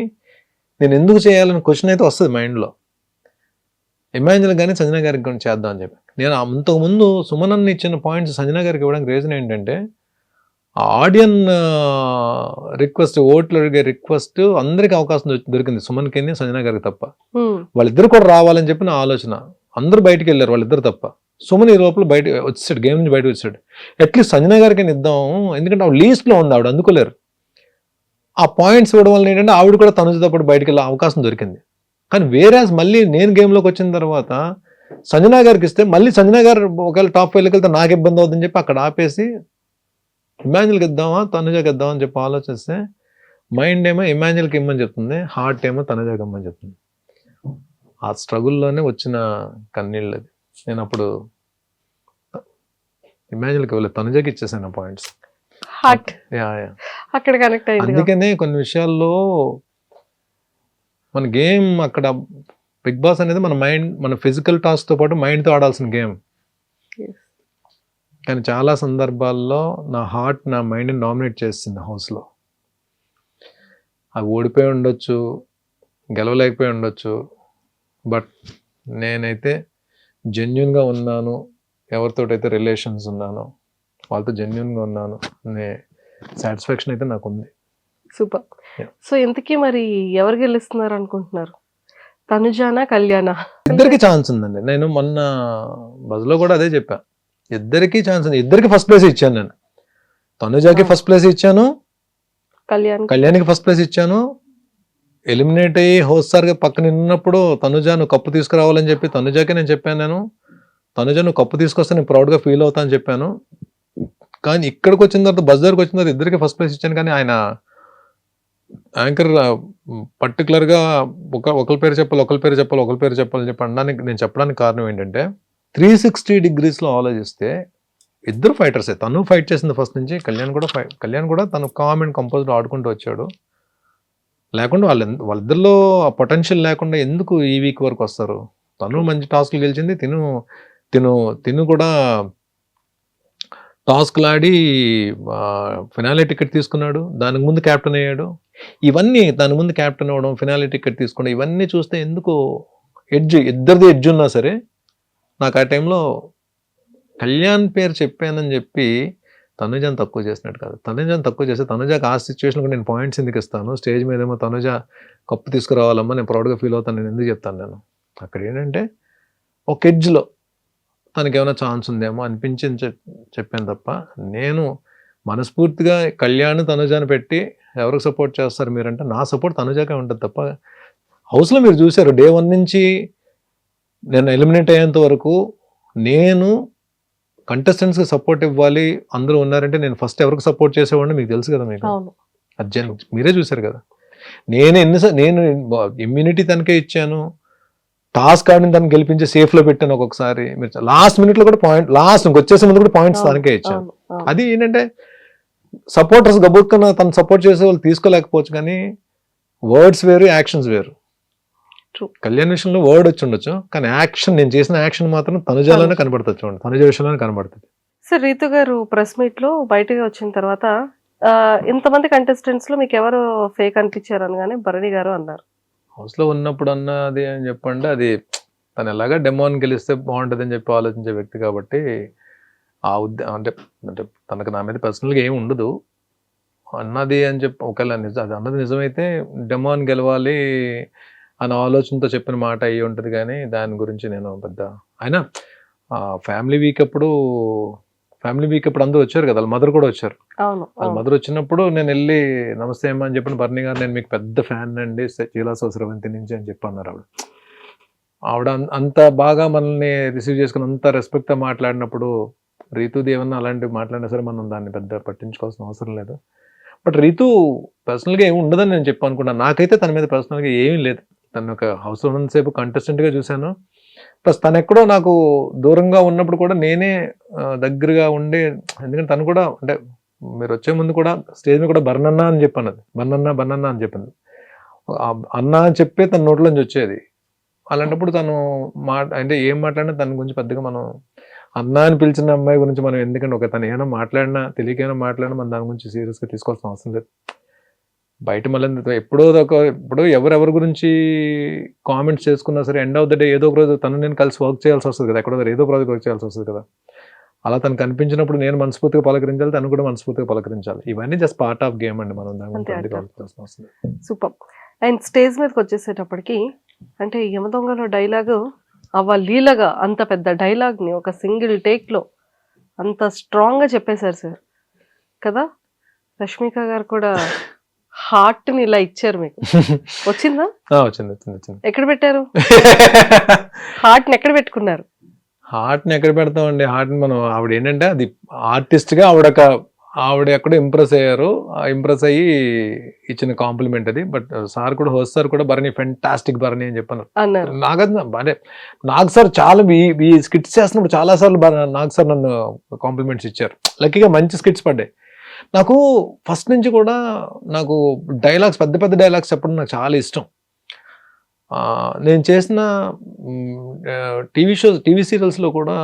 నేను ఎందుకు చేయాలని క్వశ్చన్ అయితే వస్తుంది మైండ్లో. ఇమాజిన్ కానీ సంజన గారికి కూడా చేద్దాం అని చెప్పి నేను అంతకుముందు సుమనన్న ఇచ్చిన పాయింట్స్ సంజన గారికి ఇవ్వడానికి రీజన్ ఏంటంటే, ఆడియన్ రిక్వెస్ట్, ఓట్లు అడిగే రిక్వెస్ట్ అందరికి అవకాశం దొరికింది, సుమన్కి సంజన గారికి తప్ప. వాళ్ళిద్దరు కూడా రావాలని చెప్పి నా ఆలోచన. అందరూ బయటికి వెళ్ళారు వాళ్ళిద్దరు తప్ప. సుమన్ ఈ లోపల బయట వచ్చేసాడు, గేమ్ నుంచి బయటకు వచ్చాడు. అట్లీస్ట్ సంజన గారికి ఇద్దాం, ఎందుకంటే ఆవిడ లీస్ట్లో ఉంది, ఆవిడ అందుకోలేరు. ఆ పాయింట్స్ ఇవ్వడం వల్ల ఏంటంటే ఆవిడ కూడా తనుజతో పాటు బయటకు వెళ్ళే అవకాశం దొరికింది. కానీ వేరేస్ మళ్ళీ నేను గేమ్లోకి వచ్చిన తర్వాత సంజన గారికి ఇస్తే మళ్ళీ సంజన గారు ఒకవేళ టాప్ 5లోకి వెళ్తే నాకు ఇబ్బంది అవుతుందని చెప్పి అక్కడ ఆపేసి ఇమాన్యుల్కి ఇద్దామా తనుజకి ఇద్దామని చెప్పి ఆలోచిస్తే మైండ్ ఏమో ఇమాన్యుల్కి ఇమ్మని చెప్తుంది, హార్ట్ ఏమో తనుజకి ఇమ్మని చెప్తుంది. ఆ స్ట్రగుల్లోనే వచ్చిన కన్నీళ్ళు అది. నేను అప్పుడు ఇమాన్యుల్కి వెళ్ళి తనుజకి ఇచ్చేసాను పాయింట్స్. అక్కడ కనెక్ట్ అయ్యింది. అందుకనే కొన్ని విషయాల్లో మన గేమ్ అక్కడ బిగ్ బాస్ అనేది మన మైండ్, మన ఫిజికల్ టాస్క్ తో పాటు మైండ్తో ఆడాల్సిన గేమ్. కానీ చాలా సందర్భాల్లో నా హార్ట్ నా మైండ్ని డామినేట్ చేస్తుంది హౌస్లో. అవి ఓడిపోయి ఉండొచ్చు, గెలవలేకపోయి ఉండొచ్చు, బట్ నేనైతే జెన్యున్గా ఉన్నాను, ఎవరితోటైతే రిలేషన్స్ ఉన్నానో వాళ్ళతో జెన్యున్గా ఉన్నాను అనే సాటిస్ఫాక్షన్ అయితే నాకు ఉంది. సూపర్. సో ఇంతకీ మరి ఎవరు గెలుస్తున్నారు అనుకుంటున్నారు, తనుజానా కళ్యాణా? ఇద్దరికి ఛాన్స్ ఉందండి. నేను మొన్న బజ్లో కూడా అదే చెప్పా, ఇద్దరికి ఛాన్స్ ఉంది. ఇద్దరికి ఫస్ట్ ప్లేస్ ఇచ్చాను నేను. తనుజాకి ఫస్ట్ ప్లేస్ ఇచ్చాను, కళ్యాణ్కి ఫస్ట్ ప్లేస్ ఇచ్చాను. ఎలిమినేట్ అయ్యి హోస్టార్గా పక్కన ఉన్నప్పుడు తనుజా నువ్వు కప్పు తీసుకురావాలని చెప్పి తనుజాకి నేను చెప్పాను. నేను తనుజా నువ్వు కప్పు తీసుకొస్తే నేను ప్రౌడ్గా ఫీల్ అవుతా అని చెప్పాను. కానీ ఇక్కడికి వచ్చిన తర్వాత బస్ దగ్గరకు వచ్చిన తర్వాత ఇద్దరికి ఫస్ట్ ప్లేస్ ఇచ్చాను. కానీ ఆయన యాంకర్ పర్టికులర్గా ఒకరి పేరు చెప్పాలని చెప్పి అనడానికి నేను చెప్పడానికి కారణం ఏంటంటే 360 degreesలో ఆలోచిస్తే ఇద్దరు ఫైటర్సే. తను ఫైట్ చేసింది ఫస్ట్ నుంచి, కళ్యాణ్ కూడా తను కామ్ అండ్ కంపోజ్డ్ ఆడుకుంటూ వచ్చాడు. లేకుండా వాళ్ళిద్దరిలో ఆ పొటెన్షియల్ లేకుండా ఎందుకు ఈ వీక్ వరకు వస్తారు? తను మంచి టాస్క్లు గెలిచింది, తిను కూడా టాస్క్లు ఆడి ఫినాలే టికెట్ తీసుకున్నాడు, దానికి ముందు క్యాప్టెన్ అయ్యాడు. ఇవన్నీ దాని ముందు క్యాప్టెన్ అవ్వడం, ఫినాలే టికెట్ తీసుకోవడం, ఇవన్నీ చూస్తే ఎందుకు ఇద్దరిది ఎడ్జ్ ఉన్నా సరే నాకు ఆ టైంలో కళ్యాణ్ పేరు చెప్పానని చెప్పి తనుజాని తక్కువ చేసినట్టు కాదు. తనుజాని తక్కువ చేస్తే తనుజాకి ఆ సిచ్యువేషన్ కూడా నేను పాయింట్స్ ఎందుకు ఇస్తాను? స్టేజ్ మీద ఏమో తనుజ కప్పు తీసుకురావాలమ్మా, నేను ప్రౌడ్గా ఫీల్ అవుతాను, నేను ఎందుకు చెప్తాను? నేను అక్కడ ఏంటంటే ఒక ఎడ్జ్లో తనకి ఏమైనా ఛాన్స్ ఉందేమో అనిపించింది చెప్పాను తప్ప, నేను మనస్ఫూర్తిగా కళ్యాణ్ తనుజాని పెట్టి ఎవరికి సపోర్ట్ చేస్తారు మీరంటే నా సపోర్ట్ తనుజాకే ఉంటుంది తప్ప. హౌస్లో మీరు చూశారు డే 1 నుంచి నేను ఎలిమినేట్ అయ్యేంత వరకు నేను కంటెస్టెంట్స్కి సపోర్ట్ ఇవ్వాలి, అందరూ ఉన్నారంటే నేను ఫస్ట్ ఎవరికి సపోర్ట్ చేసేవాడిని మీకు తెలుసు కదా. మీకు అర్జున్ మీరే చూశారు కదా. నేను ఇమ్యూనిటీ తనకే ఇచ్చాను, టాస్క్ ఆడిని తను గెలిపించి సేఫ్లో పెట్టాను. ఒక్కొక్కసారి మీరు లాస్ట్ మినిట్లో కూడా లాస్ట్ వచ్చేసే ముందు కూడా పాయింట్స్ తనకే ఇచ్చాను. అది ఏంటంటే సపోర్టర్స్ గబుక్కున తను సపోర్ట్ చేసే వాళ్ళు తీసుకోలేకపోవచ్చు, కానీ వర్డ్స్ వేరు, యాక్షన్స్ వేరు. కళ్యాణ్ విషయంలో వర్డ్ వచ్చి ఉండొచ్చు, కానీ యాక్షన్, నేను చేసిన యాక్షన్ మాత్రం తనుజాలోనే కనబడుతుంది. చూడండి, తనుజ విషయంలోనే కనబడుతుంది. సార్ రీతు గారు ప్రెస్ మీట్ లో బయటకు వచ్చిన తర్వాత ఇంతమంది కంటెస్టెంట్స్ లో మీకు ఎవరు ఫేక్ అనిపించారు అనగానే భరణి గారు అన్నారు. హౌస్లో ఉన్నప్పుడు అన్నది అని చెప్పండి, అది తను ఎలాగా డెమోని గెలిస్తే బాగుంటుంది అని చెప్పి ఆలోచించే వ్యక్తి కాబట్టి ఆ అంటే తనకు నా మీద పర్సనల్గా ఏమి ఉండదు అన్నది అని చెప్పి, ఒకవేళ అది అన్నది నిజమైతే డెమోని గెలవాలి అనే ఆలోచనతో చెప్పిన మాట అయ్యి ఉంటుంది. కానీ దాని గురించి నేను పెద్ద అయినా ఫ్యామిలీ వీక్ అప్పుడు అందరూ వచ్చారు కదా, వాళ్ళ మదర్ కూడా వచ్చారు. వాళ్ళ మదర్ వచ్చినప్పుడు నేను వెళ్ళి నమస్తే అమ్మా అని చెప్పిన, భరణి గారు నేను మీకు పెద్ద ఫ్యాన్ అండి చీలాసో స్రవంతి నుంచి అని చెప్పి అన్నారు. ఆవిడ అంత బాగా మనల్ని రిసీవ్ చేసుకుని అంత రెస్పెక్ట్గా మాట్లాడినప్పుడు రీతుది ఏమన్నా అలాంటివి మాట్లాడినా సరే మనం దాన్ని పెద్ద పట్టించుకోవాల్సిన అవసరం లేదు. బట్ రీతు పర్సనల్గా ఏమి ఉండదని నేను చెప్పి అనుకున్నాను. నాకైతే తన మీద పర్సనల్గా ఏమీ లేదు. తను ఒక హౌస్లో ఉన్నంతసేపు కంటెస్టెంట్గా చూశాను. ప్లస్ తను ఎక్కడో నాకు దూరంగా ఉన్నప్పుడు కూడా నేనే దగ్గరగా ఉండి, ఎందుకంటే తను కూడా అంటే మీరు వచ్చే ముందు కూడా స్టేజ్ మీద కూడా బర్నన్నా అని చెప్పాను. అది బర్నన్నా అని చెప్పింది. అన్న అని చెప్పి తన నోట్లోంచి వచ్చేది. అలాంటప్పుడు తను అంటే ఏం మాట్లాడినా తన గురించి పెద్దగా మనం అన్న అని పిలిచిన అమ్మాయి గురించి మనం ఎందుకంటే తను ఏమైనా మాట్లాడినా తెలియకైనా మాట్లాడినా మనం దాని గురించి సీరియస్గా తీసుకోవాల్సిన అవసరం లేదు. బయట మళ్ళీ ఇప్పుడు ఎవరెవరి గురించి కామెంట్స్ చేసుకున్నా సరే ఎండ్ ఆఫ్ ద డే ఏదో ఒక రోజు తను నేను కలిసి వర్క్ చేయాల్సి వస్తుంది కదా, ఎక్కడో ఏదో ప్రాజెక్ట్ వర్క్ చేయాల్సి వస్తుంది కదా. అలా తను కనిపించినప్పుడు నేను మనస్ఫూర్తిగా పలకరించాలి, తను కూడా మనస్ఫూర్తిగా పలకరించాలి. ఇవన్నీ జస్ట్ పార్ట్ ఆఫ్ గేమ్ అండి. మనం దాని గురించి వస్తుంది. సూపర్. అండ్ స్టేజ్ మీదకి వచ్చేసేటప్పటికి అంటే యమదొంగలో డైలాగు లీలగా అంత పెద్ద డైలాగ్ని ఒక సింగిల్ టేక్లో అంత స్ట్రాంగ్గా చెప్పేశారు సార్ కదా. రష్మిక గారు కూడా హార్ట్ని ఇలా ఇచ్చారు మీకు. వచ్చిందా? వచ్చింది. ఎక్కడ పెట్టారు హార్ట్ని? ఎక్కడ పెట్టుకున్నారు? హార్ట్ని ఎక్కడ పెడతామండి? హార్ట్ని మనం ఆవిడ ఏంటంటే అది ఆర్టిస్ట్గా ఆవిడ ఎక్కడో ఇంప్రెస్ అయ్యారు. ఇంప్రెస్ అయ్యి ఇచ్చిన కాంప్లిమెంట్ అది. బట్ సార్ కూడా హోస్ట్ సార్ కూడా భరణి ఫెంటాస్టిక్ భరణి అని చెప్పాను. నాకు సార్ చాలా ఈ స్కిట్స్ చేస్తున్నప్పుడు చాలా సార్లు నాకు సార్ నన్ను కాంప్లిమెంట్స్ ఇచ్చారు. లక్కీగా మంచి స్కిట్స్ పడ్డాయి. నాకు ఫస్ట్ నుంచి కూడా నాకు డైలాగ్స్ పెద్ద పెద్ద డైలాగ్స్ చెప్పడం నాకు చాలా ఇష్టం. నేను చేసిన టీవీ సీరియల్స్లో కూడా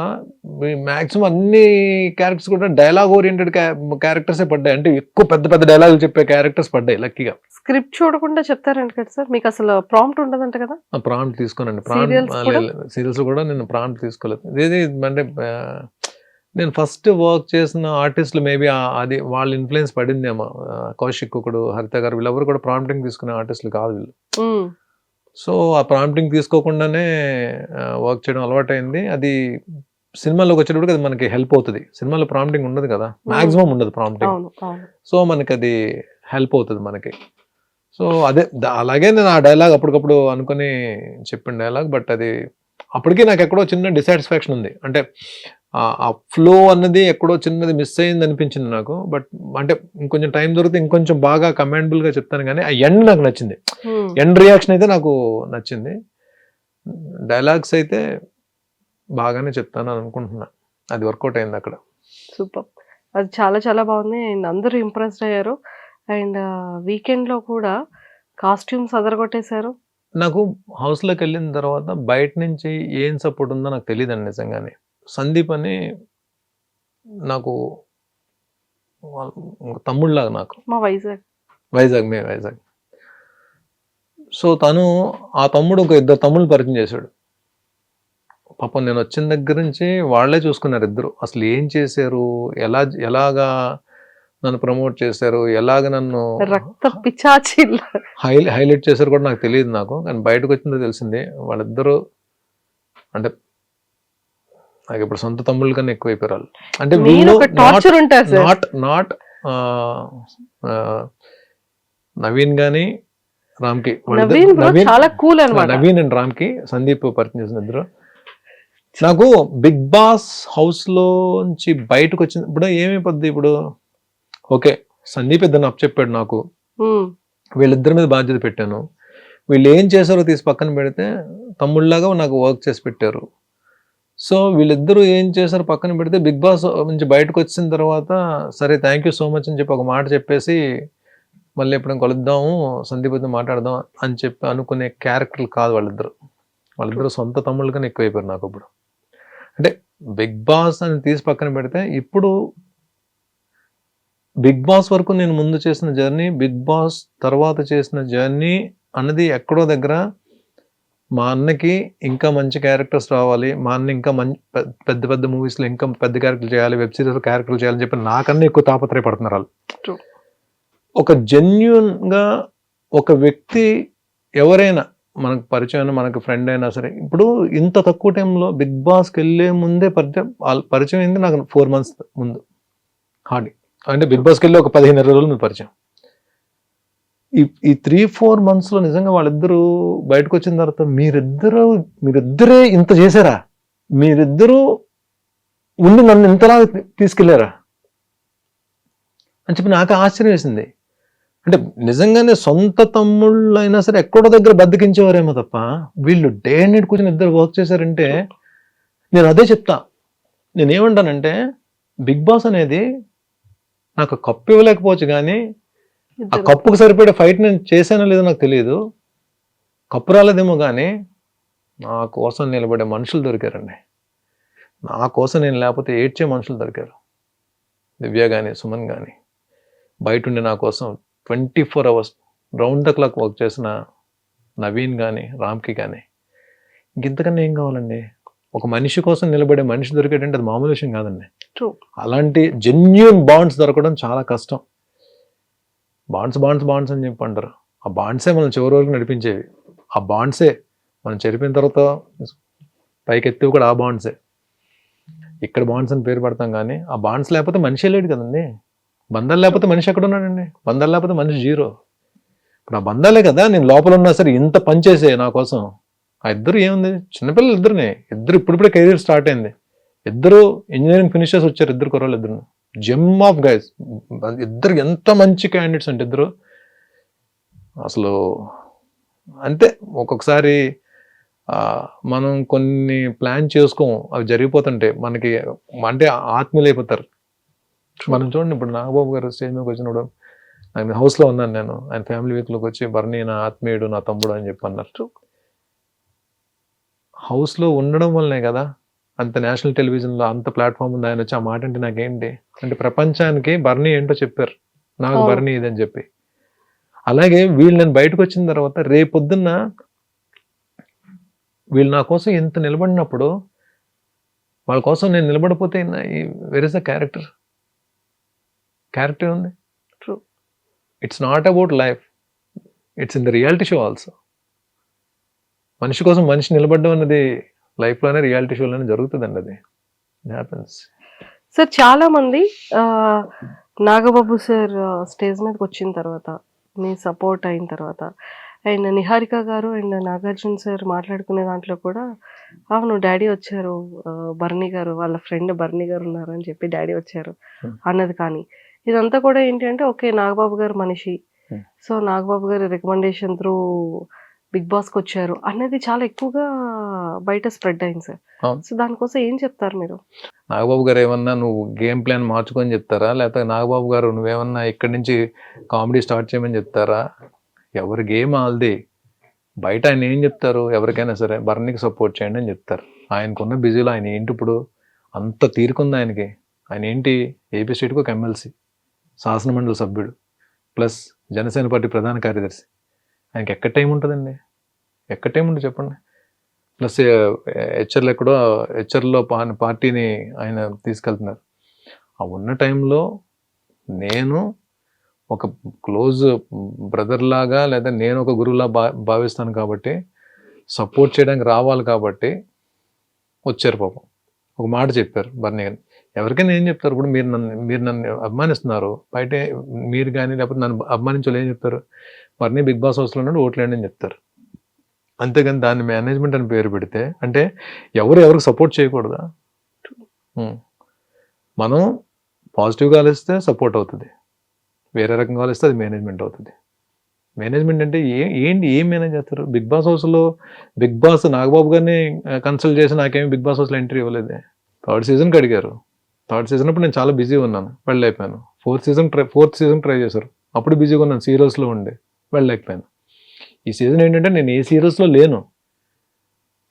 మ్యాక్సిమం అన్ని క్యారెక్టర్స్ కూడా డైలాగ్ ఓరియంటెడ్ క్యారెక్టర్సే పడ్డాయి. అంటే ఎక్కువ పెద్ద పెద్ద డైలాగులు చెప్పే క్యారెక్టర్స్ పడ్డాయి లక్కీగా. స్క్రిప్ట్ చూడకుండా చెప్తారంట కదా సార్, మీకు అసలు ప్రాంప్ట్ ఉండదంట కదా? ప్రాంప్ట్ తీసుకోనండి. సీరియల్స్ కూడా నేను ప్రాంప్ట్ తీసుకోలేదు. ఇది అంటే నేను ఫస్ట్ వర్క్ చేసిన ఆర్టిస్టులు మేబీ అది వాళ్ళ ఇన్ఫ్లుయెన్స్ పడిందేమో. కౌశిక్ ఒకడు, హరిత గారు, వీళ్ళెవరు కూడా ప్రాంప్టింగ్ తీసుకునే ఆర్టిస్టులు కాదు వీళ్ళు. సో ఆ ప్రాంప్టింగ్ తీసుకోకుండానే వర్క్ చేయడం అలవాటైంది. అది సినిమాలోకి వచ్చేటప్పుడు అది మనకి హెల్ప్ అవుతుంది. సినిమాలో ప్రాంప్టింగ్ ఉండదు కదా, మాక్సిమం ఉండదు ప్రాంప్టింగ్. సో మనకి అది హెల్ప్ అవుతుంది మనకి. సో అదే అలాగే నేను ఆ డైలాగ్ అప్పటికప్పుడు అనుకుని చెప్పిన డైలాగ్. బట్ అది అప్పటికీ నాకు ఎక్కడో చిన్న డిసాటిస్ఫాక్షన్ ఉంది. అంటే ఆ ఫ్లో అన్నది ఎక్కడో చిన్నది మిస్ అయింది అనిపించింది నాకు. బట్ అంటే ఇంకొంచెం టైం దొరికితే ఇంకొంచెం బాగా కమాండబుల్గా చెప్తాను. కానీ ఆ ఎండ్ నాకు నచ్చింది. ఎండ్ రియాక్షన్ అయితే నాకు నచ్చింది. డైలాగ్స్ అయితే బాగానే చెప్తాను అనుకుంటున్నా. అది వర్కౌట్ అయింది అక్కడ. సూపర్. అది చాలా చాలా బాగుంది. అండ్ అందరూ ఇంప్రెస్డ్ అయ్యారు. అండ్ వీకెండ్లో కూడా కాస్ట్యూమ్స్ అదరగొట్టేశారు. నాకు హౌస్లోకి వెళ్ళిన తర్వాత బయట నుంచి ఏం సపోర్ట్ ఉందో నాకు తెలియదండి నిజంగానే. సందీప్ అని నాకు తమ్ముళ్ళలాగా, నాకు మా వైజాగ్. సో తను ఆ తమ్ముడు ఒక ఇద్దరు తమ్ముళ్ళు పరిచయం చేశాడు. పాపం నేను వచ్చిన దగ్గర నుంచి వాళ్ళే చూసుకున్నారు ఇద్దరు. అసలు ఏం చేశారు, ఎలాగా నన్ను ప్రమోట్ చేశారు, ఎలాగ నన్ను హైలైట్ చేశారు కూడా నాకు తెలియదు. కానీ బయటకు వచ్చిందో తెలిసింది. వాళ్ళిద్దరూ అంటే నాకు ఇప్పుడు సొంత తమ్ముళ్ళ కన్నా ఎక్కువైపోయారు. అంటే నాట్ నవీన్ గాని రామ్కి, నవీన్ అండ్ రామ్కి సందీప్ పరిచయం చేసిన ఇద్దరు. నాకు బిగ్ బాస్ హౌస్ లోంచి బయటకు వచ్చిన ఇప్పుడు ఏమైపోద్ది, ఇప్పుడు ఓకే సందీప్ ఇద్దరు అప్ చెప్పాడు నాకు, వీళ్ళిద్దరి మీద బాధ్యత పెట్టాను. వీళ్ళు ఏం చేశారో తీసి పక్కన పెడితే తమ్ముళ్ళలాగా నాకు వర్క్ చేసి పెట్టారు. సో వీళ్ళిద్దరూ ఏం చేశారు పక్కన పెడితే బిగ్ బాస్ నుంచి బయటకు వచ్చిన తర్వాత సరే థ్యాంక్ యూ సో మచ్ అని చెప్పి ఒక మాట చెప్పేసి మళ్ళీ ఎప్పుడైనా కలుద్దాము, సందీప్తో మాట్లాడదాం అని చెప్పి అనుకునే క్యారెక్టర్లు కాదు వాళ్ళిద్దరు సొంత తమ్ముళ్ళ కన్నా ఎక్కువైపోయారు నాకు ఇప్పుడు. అంటే బిగ్ బాస్ అని తీసి పక్కన పెడితే ఇప్పుడు బిగ్ బాస్ వరకు నేను ముందు చేసిన జర్నీ, బిగ్ బాస్ తర్వాత చేసిన జర్నీ అన్నది ఎక్కడో దగ్గర మా అన్నకి ఇంకా మంచి క్యారెక్టర్స్ రావాలి, మా అన్న ఇంకా పెద్ద పెద్ద మూవీస్లో ఇంకా పెద్ద క్యారెక్టర్లు చేయాలి, వెబ్ సిరీస్ క్యారెక్టర్లు చేయాలని చెప్పి నాకన్నా ఎక్కువ తాపత్రయపడుతున్నారు వాళ్ళు. ఒక జెన్యూన్గా ఒక వ్యక్తి ఎవరైనా మనకు పరిచయం, మనకు ఫ్రెండ్ అయినా సరే, ఇప్పుడు ఇంత తక్కువ టైంలో బిగ్ బాస్కి వెళ్ళే ముందే పరిచయం అయింది నాకు 4 months ముందు హార్డ్లీ. అంటే బిగ్ బాస్కి వెళ్ళి ఒక 15 రోజులు ముందు పరిచయం. ఈ 3-4 months నిజంగా వాళ్ళిద్దరూ బయటకు వచ్చిన తర్వాత మీరిద్దరే ఇంత చేశారా, మీరిద్దరూ ఉండి నన్ను ఇంతలా తీసుకెళ్లారా అని చెప్పి నాకు ఆశ్చర్యం వేసింది. అంటే నిజంగానే సొంత తమ్ముళ్ళు అయినా సరే ఎక్కడో దగ్గర బద్దకించేవారేమో తప్ప వీళ్ళు డే అండ్ నైట్ కూర్చొని ఇద్దరు వర్క్ చేశారంటే నేను అదే చెప్తా. నేనేమంటానంటే బిగ్ బాస్ అనేది నాకు కప్పు ఇవ్వలేకపోవచ్చు కానీ ఆ కప్పుకు సరిపడే ఫైట్ నేను చేశానో లేదో నాకు తెలియదు. కప్పు రాలేదేమో కానీ నా కోసం నిలబడే మనుషులు దొరికారండి. నా కోసం నేను లేకపోతే ఏడ్చే మనుషులు దొరికారు. దివ్య కానీ సుమన్ కానీ బయట ఉండి నా కోసం 24 hours round the clock work చేసిన నవీన్ కానీ రామ్కి కానీ ఇంతకన్నా ఏం కావాలండి? ఒక మనిషి కోసం నిలబడే మనిషి దొరికేటంటే అది మామూలు విషయం కాదండి. అలాంటి జెన్యూన్ బాండ్స్ దొరకడం చాలా కష్టం. బాండ్స్ బాండ్స్ బాండ్స్ అని చెప్పి అంటారు. ఆ బాండ్సే మనం చివరి వరకు నడిపించేవి. ఆ బాండ్సే మనం చెరిపిన తర్వాత పైకి ఎత్తివి కూడా ఆ బాండ్సే. ఇక్కడ బాండ్స్ అని పేరు పెడతాం కానీ ఆ బాండ్స్ లేకపోతే మనిషి లేడు కదండి. బంధాలు లేకపోతే మనిషి ఎక్కడ ఉన్నాడండి? బంధాలు లేకపోతే మనిషి జీరో. ఇప్పుడు ఆ బంధాలే కదా నేను లోపల ఉన్నా సరే ఇంత పనిచేసే నా కోసం. ఆ ఇద్దరు ఏముంది, చిన్నపిల్లలు ఇద్దరునే, ఇద్దరు ఇప్పుడిప్పుడే కెరీర్ స్టార్ట్ అయింది. ఇద్దరు ఇంజనీరింగ్ ఫినిషర్స్ వచ్చారు, ఇద్దరు కుర్రాళ్ళు ఇద్దరు. జెమ్ ఆఫ్ గైస్ ఇద్దరు. ఎంత మంచి క్యాండిడేట్స్ అంటే ఇద్దరు అసలు. అంతే ఒక్కొక్కసారి మనం కొన్ని ప్లాన్ చేసుకోం, అవి జరిగిపోతుంటే మనకి అంటే ఆత్మీయులు అయిపోతారు. మనం చూడండి ఇప్పుడు నాగబాబు గారు స్టేజ్ మీదకి వచ్చినప్పుడు ఆయన హౌస్లో ఉన్నాను నేను, ఆయన ఫ్యామిలీ వీక్లోకి వచ్చి బర్నీ నా ఆత్మీయుడు నా తమ్ముడు అని చెప్పి అన్నారు. హౌస్లో ఉండడం వల్లనే కదా అంత నేషనల్ టెలివిజన్లో అంత ప్లాట్ఫామ్ ఉంది. ఆయన వచ్చి ఆ మాట అంటే నాకేంటి అంటే ప్రపంచానికి బర్నీ ఏంటో చెప్పారు, నాకు బర్నీ ఇదని చెప్పి. అలాగే వీళ్ళు నేను బయటకు వచ్చిన తర్వాత రేపొద్దున్న వీళ్ళు నా కోసం ఎంత నిలబడినప్పుడు వాళ్ళ కోసం నేను నిలబడిపోతే వెర్ ఇస్ ద క్యారెక్టర్ ఉంది. True. It's not about life, it's in the reality show also. మనిషి కోసం మనిషి నిలబడడం అనేది లైఫ్లోనే రియాలిటీ షోలోనే జరుగుతుందండి. అది హ్యాపెన్స్. సార్ చాలా మంది నాగబాబు సార్ స్టేజ్ మీదకి వచ్చిన తర్వాత మీ సపోర్ట్ అయిన తర్వాత అండ్ నిహారిక గారు అండ్ నాగార్జున సార్ మాట్లాడుకునే దాంట్లో కూడా అవును డాడీ వచ్చారు, బర్నీ గారు వాళ్ళ ఫ్రెండ్ బర్నీ గారు ఉన్నారు అని చెప్పి డాడీ వచ్చారు అన్నది. కానీ ఇదంతా కూడా ఏంటి అంటే ఓకే నాగబాబు గారు మనిషి, సో నాగబాబు గారి రికమెండేషన్ త్రూ బిగ్ బాస్కి వచ్చారు అనేది చాలా ఎక్కువగా బయట స్ప్రెడ్ అయింది సార్. సో దానికోసం ఏం చెప్తారు మీరు? నాగబాబు గారు ఏమన్నా నువ్వు గేమ్ ప్లాన్ మార్చుకొని చెప్తారా, లేకపోతే నాగబాబు గారు నువ్వేమన్నా ఇక్కడి నుంచి కామెడీ స్టార్ట్ చేయమని చెప్తారా? ఎవరి గేమ్ ఆల్ది. బయట ఆయన ఏం చెప్తారు, ఎవరికైనా సరే బర్నీకి సపోర్ట్ చేయండి అని చెప్తారు. ఆయనకున్న బిజీలో ఆయన ఏంటి ఇప్పుడు అంత తీరుకుంది ఆయనకి. ఆయన ఏంటి ఏపీ స్టేట్కి ఒక ఎమ్మెల్సీ, శాసనమండలి సభ్యుడు, ప్లస్ జనసేన పార్టీ ప్రధాన కార్యదర్శి. ఆయనకి ఎక్కడ టైం ఉంటుందండి? ఎక్కడ టైం ఉంటుంది చెప్పండి? ప్లస్ హెచ్ఆర్లో ఎక్కడో హెచ్ఆర్లో పార్టీని ఆయన తీసుకెళ్తున్నారు. ఆ ఉన్న టైంలో నేను ఒక క్లోజ్ బ్రదర్ లాగా లేదా నేను ఒక గురువులా భావిస్తాను కాబట్టి సపోర్ట్ చేయడానికి రావాలి కాబట్టి వచ్చారు. పాపం ఒక మాట చెప్పారు బర్నీ గారిని. ఎవరికైనా ఏం చెప్తారు? ఇప్పుడు మీరు నన్ను అభిమానిస్తున్నారు, బయట మీరు కానీ లేకపోతే నన్ను అభిమానించాలి ఏం చెప్తారు? బర్నీ బిగ్ బాస్ హౌస్లో ఉన్నాడు ఓట్లేండి అని చెప్తారు. అంతేగాని దాన్ని మేనేజ్మెంట్ అని పేరు పెడితే అంటే ఎవరికి సపోర్ట్ చేయకూడదా? మనం పాజిటివ్గా ఆలోచిస్తే సపోర్ట్ అవుతుంది, వేరే రకంగా ఆలోచిస్తే అది మేనేజ్మెంట్ అవుతుంది. మేనేజ్మెంట్ అంటే ఏం మేనేజ్ చేస్తారు? బిగ్ బాస్ హౌస్లో బిగ్ బాస్ నాగబాబు గారిని కన్సల్ట్ చేసి నాకేమి బిగ్ బాస్ హౌస్లో ఎంట్రీ ఇవ్వలేదే. 3rd సీజన్కి అడిగారు. 3rd సీజన్ అప్పుడు నేను చాలా బిజీగా ఉన్నాను, వెళ్ళలేకపోయాను. 4th సీజన్ ట్రై చేశారు, అప్పుడు బిజీగా ఉన్నాను, సీరియల్స్లో ఉండి వెళ్ళలేకపోయాను. ఈ సీజన్ ఏంటంటే నేను ఏ సీరియల్స్లో లేను.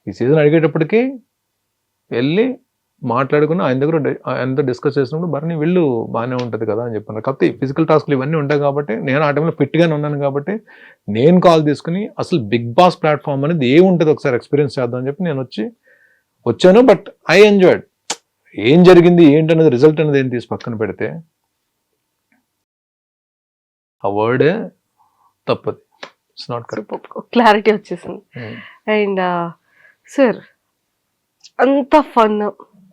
ఈ సీజన్ అడిగేటప్పటికి వెళ్ళి మాట్లాడుకుని ఆయనతో డిస్కస్ చేసినప్పుడు బర్నీ వెళ్ళు బాగానే ఉంటుంది కదా అని చెప్పాను. కాకపోతే ఫిజికల్ టాస్క్లు ఇవన్నీ ఉంటాయి కాబట్టి నేను ఆ టైంలో ఫిట్గానే ఉన్నాను కాబట్టి నేను కాల్ తీసుకుని అసలు బిగ్ బాస్ ప్లాట్ఫామ్ అనేది ఏముంటుంది ఒకసారి ఎక్స్పీరియన్స్ చేద్దాం అని చెప్పి నేను వచ్చాను. But I enjoyed. ఏం జరిగింది ఏంటనేది రిజల్ట్ అనేది ఏం తీసి పక్కన పెడితే ఆ వర్డే తప్పది. It's not correct. క్లారిటీ వచ్చేసింది. అండ్ సార్ అంత ఫన్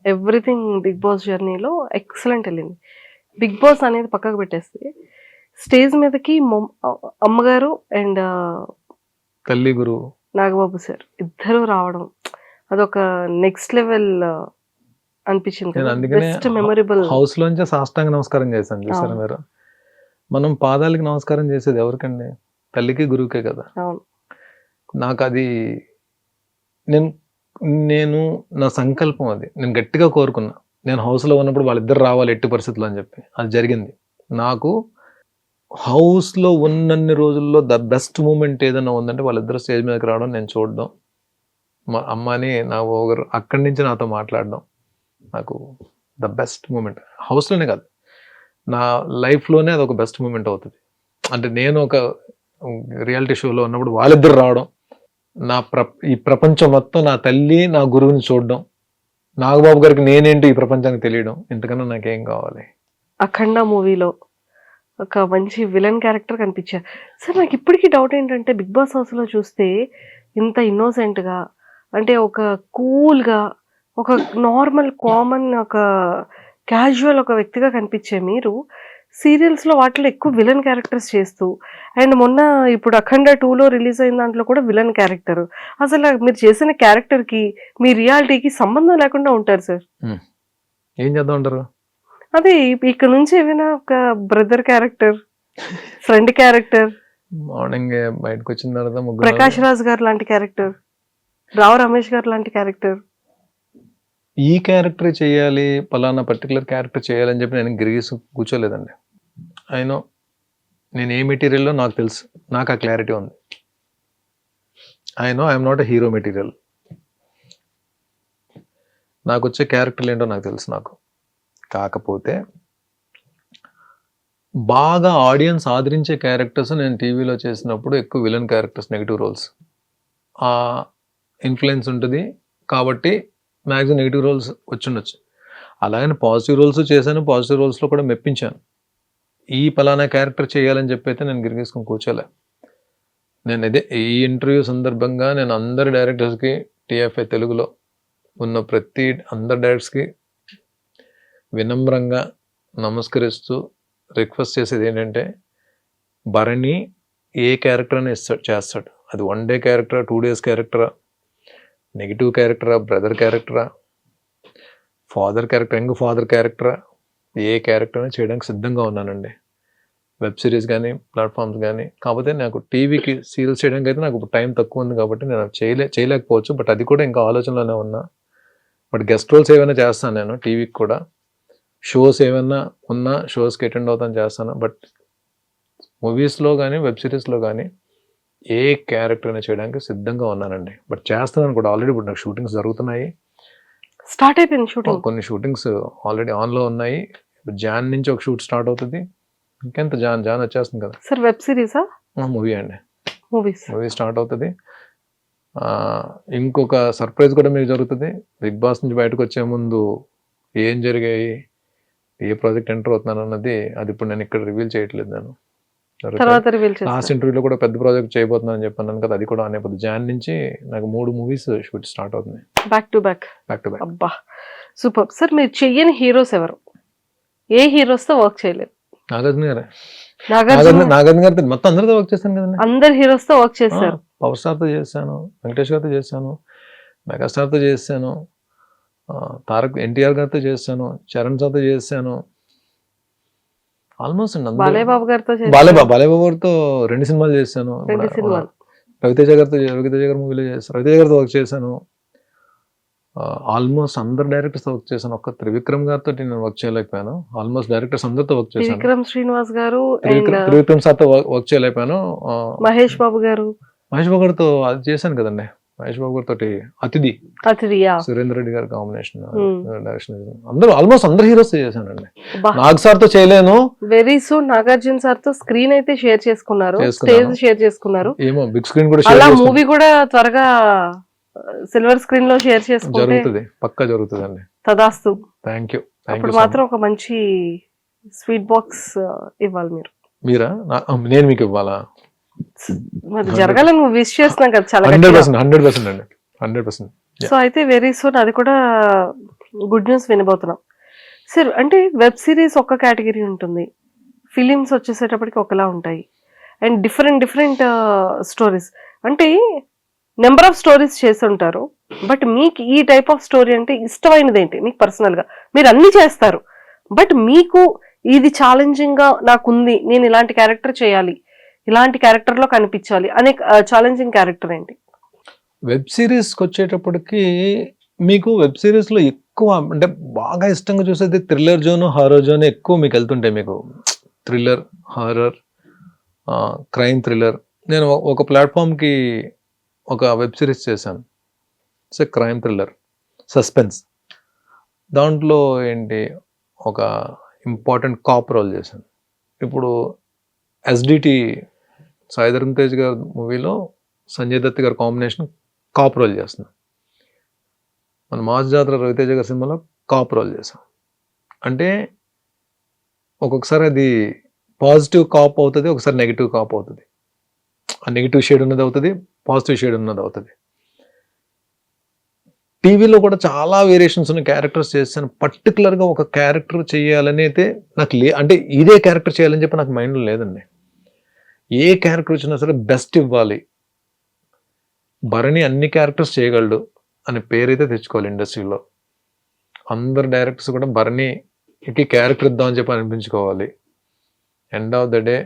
ఎవ్రీథింగ్ బిగ్ బాస్ జర్నీలో ఎక్సలెంట్ వెళ్ళింది. బిగ్ బాస్ అనేది పక్కకు పెట్టేస్తే స్టేజ్ మీదకి అమ్మగారు అండ్ తల్లి గురువు నాగబాబు సార్ ఇద్దరు రావడం అదొక నెక్స్ట్ లెవెల్ అనిపించింది నేను కదా అందుకనే బెస్ట్ మెమరబుల్. హౌస్ లోంచే సాష్టాంగ నమస్కారం చేశాను. చూసారా అవును. మీరు? మనం పాదాలకి నమస్కారం చేసేది ఎవరికండి? తల్లికి, గురువుకే కదా. అవును. నాకు అది నేను నేను నా సంకల్పం అది. నేను గట్టిగా కోరుకున్నా. నేను హౌస్లో ఉన్నప్పుడు వాళ్ళిద్దరు రావాలి ఎట్టి పరిస్థితుల్లో అని చెప్పి. అది జరిగింది. నాకు హౌస్లో ఉన్నన్ని రోజుల్లో ద బెస్ట్ మూమెంట్ ఏదైనా ఉందంటే వాళ్ళిద్దరు స్టేజ్ మీదకి రావడం, నేను చూడడం, మా అమ్మని నా ఓగరు అక్కడి నుంచి నాతో మాట్లాడడం నాకు ద బెస్ట్ మూమెంట్. హౌస్లోనే కాదు, నా లైఫ్లోనే అది ఒక బెస్ట్ మూమెంట్ అవుతుంది. అంటే నేను ఒక రియాలిటీ షోలో ఉన్నప్పుడు వాళ్ళిద్దరు రావడం, ఈ ప్రపంచం మొత్తం నా తల్లి నా గురువుని చూడడం, నాగబాబు గారికి నేనేంటి ఈ ప్రపంచానికి తెలియడం, ఇంతకన్నా నాకేం కావాలి? అఖండ మూవీలో ఒక మంచి విలన్ క్యారెక్టర్ కనిపించారు సార్. నాకు ఇప్పటికీ డౌట్ ఏంటంటే బిగ్ బాస్ హౌస్లో చూస్తే ఇంత ఇన్నోసెంట్గా, అంటే ఒక కూల్గా, ఒక నార్మల్ కామన్ ఒక క్యాజువల్ ఒక వ్యక్తిగా కనిపించే మీరు సీరియల్స్లో వాటిలో ఎక్కువ విలన్ క్యారెక్టర్స్ చేస్తూ, అండ్ మొన్న ఇప్పుడు అఖండ 2లో రిలీజ్ అయిన దాంట్లో కూడా విలన్ క్యారెక్టర్. అసలు మీరు చేసిన క్యారెక్టర్కి మీ రియాలిటీకి సంబంధం లేకుండా ఉంటారు సార్. ఏం చేద్దాం అంటారు? అదే ఇక్కడ నుంచి ఏమైనా ఒక brother character, friend character, morning బయటకు వచ్చిన తర్వాత ముగ్గురు ప్రకాష్ రాజ్ గారు లాంటి క్యారెక్టర్, రావు రమేష్ గారు లాంటి క్యారెక్టర్. ఈ క్యారెక్టర్ చేయాలి, పలానా పర్టికులర్ క్యారెక్టర్ చేయాలని చెప్పి నేను గిరిగీసి కూర్చోలేదండి. అయినో నేను ఏ మెటీరియల్లో నాకు తెలుసు, నాకు ఆ క్లారిటీ ఉంది. I'm not a hero material. నాకు వచ్చే క్యారెక్టర్లు ఏంటో నాకు తెలుసు. నాకు కాకపోతే బాగా ఆడియన్స్ ఆదరించే క్యారెక్టర్స్ నేను టీవీలో చేసినప్పుడు ఎక్కువ విలన్ క్యారెక్టర్స్, నెగిటివ్ రోల్స్ ఆ ఇన్ఫ్లుయెన్స్ ఉంటుంది కాబట్టి మ్యాక్సిమం నెగిటివ్ రోల్స్ వచ్చిండొచ్చు. అలాగని పాజిటివ్ రోల్స్ చేశాను, పాజిటివ్ రోల్స్లో కూడా మెప్పించాను. ఈ పలానా క్యారెక్టర్ చేయాలని చెప్పి అయితే నేను గిరిగేసుకొని కూర్చోలే. నేను ఇదే ఈ ఇంటర్వ్యూ సందర్భంగా నేను అందరి డైరెక్టర్స్కి, టీఎఫ్ఐ తెలుగులో ఉన్న ప్రతి అందరి డైరెక్టర్స్కి వినమ్రంగా నమస్కరిస్తూ రిక్వెస్ట్ చేసేది ఏంటంటే, భరణి ఏ క్యారెక్టర్ అని చేస్తాడు. అది 1 డే క్యారెక్టరా, 2 days క్యారెక్టరా, నెగిటివ్ క్యారెక్టరా, బ్రదర్ క్యారెక్టరా, ఫాదర్ క్యారెక్టర్, యంగ్ ఫాదర్ క్యారెక్టరా, ఏ క్యారెక్టర్ అని చేయడానికి సిద్ధంగా ఉన్నానండి. వెబ్ సిరీస్ కానీ, ప్లాట్ఫామ్స్ కానీ. కాకపోతే నాకు టీవీకి సీరియల్స్ చేయడానికి అయితే నాకు టైం తక్కువ ఉంది కాబట్టి నేను చేయలేకపోవచ్చు. బట్ అది కూడా ఇంకా ఆలోచనలోనే ఉన్నా. బట్ గెస్ట్ రోల్స్ ఏమైనా చేస్తాను నేను టీవీకి కూడా. షోస్ ఏమైనా ఉన్నా షోస్కి అటెండ్ అవుతాను, చేస్తాను. బట్ మూవీస్లో కానీ, వెబ్ సిరీస్లో కానీ ఏ క్యారెక్టర్ అయినా చేయడానికి సిద్ధంగా ఉన్నానండి. బట్ చేస్తున్నాను కూడా ఆల్రెడీ. ఇప్పుడు నాకు షూటింగ్స్ జరుగుతున్నాయి, స్టార్ట్ అయిపోయింది షూటింగ్. కొన్ని షూటింగ్స్ ఆల్రెడీ ఆన్లో ఉన్నాయి. జాన్ నుంచి ఒక షూట్ స్టార్ట్ అవుతుంది. ఇంకెంత జాన్ వచ్చేస్తుంది కదా సార్. వెబ్ సిరీసా? మూవీ అండి. మూవీ స్టార్ట్ అవుతుంది. ఇంకొక సర్ప్రైజ్ కూడా మీకు జరుగుతుంది. బిగ్ బాస్ నుంచి బయటకు వచ్చే ముందు ఏం జరిగాయి, ఏ ప్రాజెక్ట్ ఎంటర్ అవుతున్నాను అన్నది అది ఇప్పుడు నేను ఇక్కడ రివీల్ చేయట్లేదు. నేను తర్వాత రివీల్ చేస్తాను. లాస్ట్ ఇంటర్వ్యూలో కూడా పెద్ద ప్రాజెక్ట్ చేయబోతున్నాను అని చెప్పాను కదా, అది కూడా అనేపోతుంది. జాన్ నుంచి నాకు 3 movies షూట్ స్టార్ట్ అవుతున్నాయి, బ్యాక్ టు బ్యాక్. అబ్బా సూపర్ సార్. మీరు చెయ్యని హీరోస్ ఎవరు? ఏ హీరోస్తో వర్క్ చేయలేదు? నాగార్జున గారే. నాగార్జున గారితో మొత్తం అందరితో వర్క్ చేశాను కదండి. అందరు హీరోస్తో వర్క్ చేశారు. పవర్ స్టార్తో చేశాను, వెంకటేష్ గారితో చేశాను, మెగాస్టార్తో చేశాను, తారక్ ఎన్టీఆర్ గారితో చేశాను, చరణ్ సార్తో చేశాను. ఆల్మోస్ట్ బాలయ్యబాబు గారితో బాలయ్యబాబు గారితో 2 సినిమాలు చేశాను. 2 సినిమాలు. రవితేజ గారి మూవీలో చేశాను, రవితేజ గారితో వర్క్ చేశాను. ఆల్మోస్ట్ అందరు డైరెక్టర్స్ వర్క్ చేశాను. ఒక్క త్రివిక్రమ్ గారితో నేను వర్క్ చేయలేకపోయాను. ఆల్మోస్ట్ డైరెక్టర్స్ అందరితో వర్క్ చేశాను. విక్రమ్ శ్రీనివాస్ గారు, త్రివిక్రమ్ సార్తో వర్క్ చేయలేకపోయాను. మహేష్ బాబు గారితో అది చేశాను కదండి. మహేష్ బాబు గారితో అతిథి, సురేందర్ రెడ్డి గారి కాంబినేషన్ డైరెక్షన్. అందరూ ఆల్మోస్ట్ అందరు హీరోస్ చేశానండి. నాగ్ సార్ తో చేయలేను. వెరీ సూన్ నాగార్జున సార్ తో స్క్రీన్ అయితే షేర్ చేసుకున్నారు, స్టేజ్ షేర్ చేసుకున్నారు. ఏమో బిగ్ స్క్రీన్ కూడా అలా మూవీ కూడా త్వరగా సిల్వర్ స్క్రీన్ లో షేర్ చేసుకుంటే జరుగుతుంది, పక్కా జరుగుతుందండి. తదాస్తు. Thank you. అప్పుడు మాత్రం ఒక మంచి స్వీట్ బాక్స్ ఇవ్వాలి మీరు. మీరా? నేను మీకు ఇవ్వాలా? మరి జరగాలని నువ్వు విష్ చేస్తున్నాం కదా చాలా. 100% అండి, 100%. సో అయితే వెరీ సూన్ అది కూడా గుడ్ న్యూస్ వినబోతున్నాం సార్. అంటే వెబ్ సిరీస్ ఒక కేటగిరీ ఉంటుంది, ఫిలిమ్స్ వచ్చేసేటప్పటికి ఒకలా ఉంటాయి, అండ్ డిఫరెంట్ స్టోరీస్. అంటే నెంబర్ ఆఫ్ స్టోరీస్ చేసి ఉంటారు, బట్ మీకు ఈ టైప్ ఆఫ్ స్టోరీ అంటే ఇష్టమైనది ఏంటి మీకు పర్సనల్ గా? మీరు అన్ని చేస్తారు, బట్ మీకు ఇది ఛాలెంజింగ్ గా నాకుంది, నేను ఇలాంటి క్యారెక్టర్ చేయాలి, ఇలాంటి క్యారెక్టర్ లో కనిపించాలి అనే ఛాలెంజింగ్ క్యారెక్టర్ ఏంటి? వెబ్ సిరీస్కి వచ్చేటప్పటికి మీకు వెబ్ సిరీస్లో ఎక్కువ అంటే బాగా ఇష్టంగా చూసేది థ్రిల్లర్ జోన్, హారర్ జోన్ ఎక్కువ మీకు వెళ్తుంటాయి. మీకు థ్రిల్లర్, హారర్, క్రైమ్ థ్రిల్లర్. నేను ఒక ప్లాట్ఫామ్కి ఒక వెబ్ సిరీస్ చేశాను, ఇట్స్ క్రైమ్ థ్రిల్లర్ సస్పెన్స్. దాంట్లో ఏంటి ఒక ఇంపార్టెంట్ కాప్ రోల్ చేశాను. ఇప్పుడు ఎస్డిటి సాయి ధరమ్ తేజ్ గారి మూవీలో సంజయ్ దత్ గారి కాంబినేషన్ కాప్ రోల్ చేస్తున్నాం. మన మాస్ జాతర రవితేజ గారి సినిమాలో కాప్ రోల్ చేసాం. అంటే ఒక్కొక్కసారి అది పాజిటివ్ కాప్ అవుతుంది, ఒకసారి నెగిటివ్ కాప్ అవుతుంది. ఆ నెగిటివ్ షేడ్ ఉన్నది అవుతుంది, పాజిటివ్ షేడ్ ఉన్నది అవుతుంది. టీవీలో కూడా చాలా వేరియేషన్స్ ఉన్న క్యారెక్టర్స్ చేశాను. పర్టికులర్గా ఒక క్యారెక్టర్ చేయాలని అయితే నాకు అంటే ఇదే క్యారెక్టర్ చేయాలని చెప్పి నాకు మైండ్లో లేదండి. ఏ క్యారెక్టర్ వచ్చినా సరే బెస్ట్ ఇవ్వాలి, భరణి అన్ని క్యారెక్టర్స్ చేయగలడు అనే పేరైతే తెచ్చుకోవాలి ఇండస్ట్రీలో. అందరు డైరెక్టర్స్ కూడా భరణికి క్యారెక్టర్ ఇద్దామని చెప్పి అనిపించుకోవాలి. ఎండ్ ఆఫ్ ద డే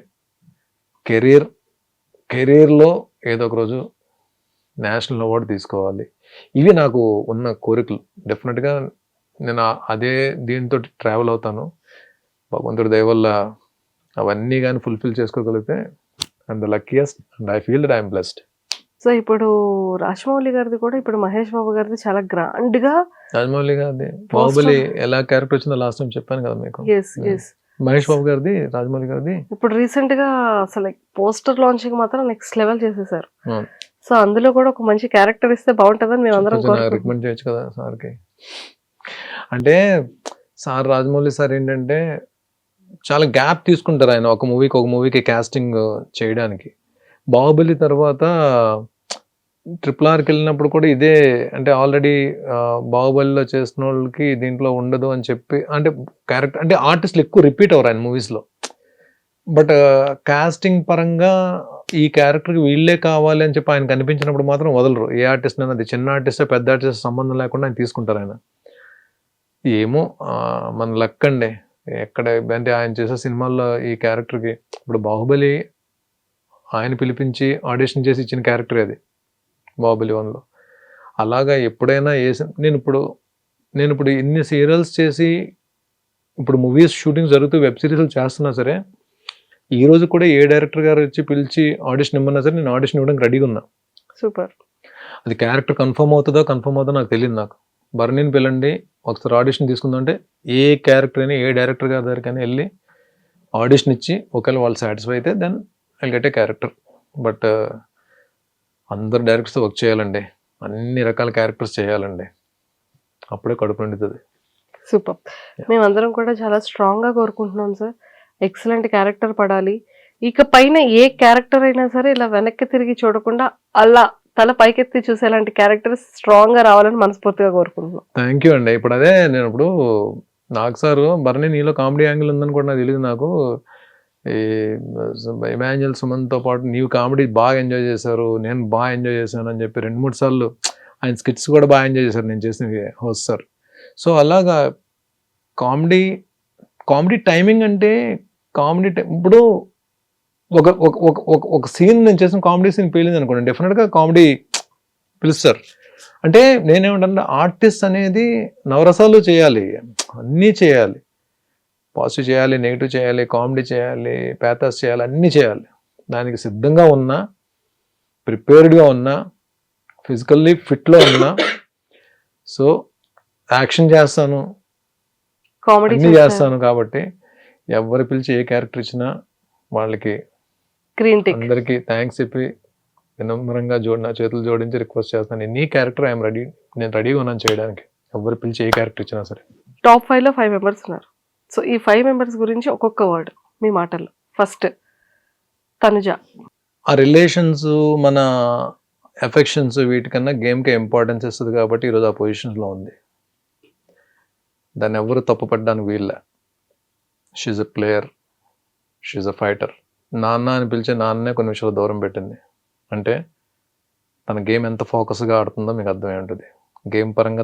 కెరీర్లో ఏదో ఒక రోజు నేషనల్ అవార్డు తీసుకోవాలి. ఇవి నాకు ఉన్న కోరికలు. డెఫినెట్గా నేను అదే దీంతో ట్రావెల్ అవుతాను. భగవంతుడి దయ వల్ల అవన్నీ కానీ ఫుల్ఫిల్ చేసుకోగలిగితే I'm the luckiest and I feel that I'm blessed. So ఇప్పుడు రాజమౌళి గారిది కూడా, ఇప్పుడు మహేష్ బాబు గారిది చాలా గ్రాండ్ గా. రాజమౌళి గారిది బాహుబలి ఎలా క్యారెక్టర్ వచ్చిందో లాస్ట్ టైం చెప్పాను కదా మీకు. మహేష్ బాబు గారిది, రాజమౌళి గారిది ఇప్పుడు రీసెంట్ గా అసలు పోస్టర్ లాంచింగ్ మాత్రం నెక్స్ట్ లెవెల్ చేసేసారు. సో అందులో కూడా ఒక మంచి క్యారెక్టర్ ఇస్తే బాగుంటుందని మేము అందరం రికమెండ్ చేయొచ్చు కదా సార్కి. అంటే సార్ రాజమౌళి సార్ ఏంటంటే చాలా గ్యాప్ తీసుకుంటారు ఆయన ఒక మూవీకి కాస్టింగ్ చేయడానికి. బాహుబలి తర్వాత RRRకి వెళ్ళినప్పుడు కూడా ఇదే, అంటే ఆల్రెడీ బాహుబలిలో చేసిన వాళ్ళకి దీంట్లో ఉండదు అని చెప్పి, అంటే క్యారెక్టర్ అంటే ఆర్టిస్టులు ఎక్కువ రిపీట్ అవ్వరు ఆయన మూవీస్లో. బట్ కాస్టింగ్ పరంగా ఈ క్యారెక్టర్కి వీళ్ళే కావాలి అని చెప్పి ఆయన కనిపించినప్పుడు మాత్రం వదలరు. ఏ ఆర్టిస్ట్ అయినా, అది చిన్న ఆర్టిస్ట్ పెద్ద ఆర్టిస్ట్ సంబంధం లేకుండా ఆయన తీసుకుంటారు. ఆయన ఏమో మన లక్ అండి. ఎక్కడ అంటే ఆయన చేసే సినిమాల్లో ఈ క్యారెక్టర్కి, ఇప్పుడు బాహుబలి ఆయన పిలిపించి ఆడిషన్ చేసి ఇచ్చిన క్యారెక్టర్ అది బాహుబలి 1లో. అలాగా ఎప్పుడైనా నేను ఇప్పుడు ఇన్ని సీరియల్స్ చేసి ఇప్పుడు మూవీస్ షూటింగ్ జరుగుతూ వెబ్ సిరీస్లు చేస్తున్నా సరే, ఈ రోజు కూడా ఏ డైరెక్టర్ గారు వచ్చి పిలిచి ఆడిషన్ ఇమ్మన్నా సరే నేను ఆడిషన్ ఇవ్వడానికి రెడీగా ఉన్నా. సూపర్. అది క్యారెక్టర్ కన్ఫర్మ్ అవుతుందో నాకు తెలియదు. నాకు భరణిని పిల్లండి ఒకసారి ఆడిషన్ తీసుకుందాం అంటే ఏ క్యారెక్టర్ అయినా ఏ డైరెక్టర్ గారి దగ్గరికైనా వెళ్ళి ఆడిషన్ ఇచ్చి ఒకవేళ వాళ్ళు సాటిస్ఫై అయితే then I get a character. But అందరు డైరెక్టర్స్ వర్క్ చేయాలండి, అన్ని రకాల క్యారెక్టర్స్ చేయాలండి, అప్పుడే కడుపు నిండుతుంది. సూపర్. మేమందరం కూడా చాలా స్ట్రాంగ్గా కోరుకుంటున్నాం సార్, ఎక్సలెంట్ క్యారెక్టర్ పడాలి. ఇక పైన ఏ క్యారెక్టర్ అయినా సరే ఇలా వెనక్కి తిరిగి చూడకుండా అలా తల పైకెత్తి చూసేలాంటి క్యారెక్టర్స్ స్ట్రాంగ్గా రావాలని మనస్ఫూర్తిగా కోరుకుంటున్నాం. థ్యాంక్ యూ అండి. ఇప్పుడు అదే నేను ఇప్పుడు నాకు సార్ భరణి నీలో కామెడీ యాంగిల్ ఉందని కూడా నాకు తెలియదు. నాకు ఈ ఇమాన్యుయల్ సుమన్తో పాటు నీవు కామెడీ బాగా ఎంజాయ్ చేశారు, నేను బాగా ఎంజాయ్ చేశాను అని చెప్పి 2-3 సార్లు ఆయన స్కిట్స్ కూడా బాగా ఎంజాయ్ చేశారు నేను చేసిన హోస్ట్ సార్. సో అలాగా కామెడీ టైమింగ్ అంటే ఇప్పుడు ఒక సీన్ నేను చేసిన కామెడీ సీన్ పేలింది అనుకోండి, డెఫినెట్గా కామెడీ పిలుస్తారు. అంటే నేనేమంటే ఆర్టిస్ట్ అనేది నవరసాలు చేయాలి, అన్నీ చేయాలి, పాజిటివ్ చేయాలి, నెగిటివ్ చేయాలి, కామెడీ చేయాలి, ప్యాథాస్ చేయాలి, అన్నీ చేయాలి. దానికి సిద్ధంగా ఉన్నా, ప్రిపేర్డ్గా ఉన్నా, ఫిజికల్లీ ఫిట్లో ఉన్నా, సో యాక్షన్ చేస్తాను, అన్నీ చేస్తాను. కాబట్టి ఎవరు పిలిచి ఏ క్యారెక్టర్ ఇచ్చినా వాళ్ళకి అందరికీ థ్యాంక్స్ చెప్పి వినమ్రంగా నా చేతులు జోడించి రిక్వెస్ట్ చేస్తాను, ఎనీ క్యారెక్టర్ ఐఎమ్ రెడీ, నేను రెడీగా ఉన్నాను చేయడానికి. ఎవరు పిలిచి ఏ క్యారెక్టర్ ఇచ్చినా సరే. టాప్ 5లో 5 మెంబర్స్ ఉన్నారు. సో ఈ 5 మెంబర్స్ గురించి ఒక్కొక్క వర్డ్ మీ మాటల్లో. ఫస్ట్ తనుజ. ఆ రిలేషన్స్, మన ఎఫెక్షన్స్ వీటికన్నా గేమ్కే ఇంపార్టెన్స్ ఇస్తుంది కాబట్టి ఈరోజు ఆ పొజిషన్లో ఉంది. దాన్ని ఎవరు తప్పు పడ్డానికి వీళ్ళ. She's a player, she's a fighter. నాన్న అని పిలిచే నాన్నే కొన్ని విషయాలు దూరం పెట్టింది అంటే తన గేమ్ ఎంత ఫోకస్గా ఆడుతుందో మీకు అర్థమై ఉంటుంది. గేమ్ పరంగా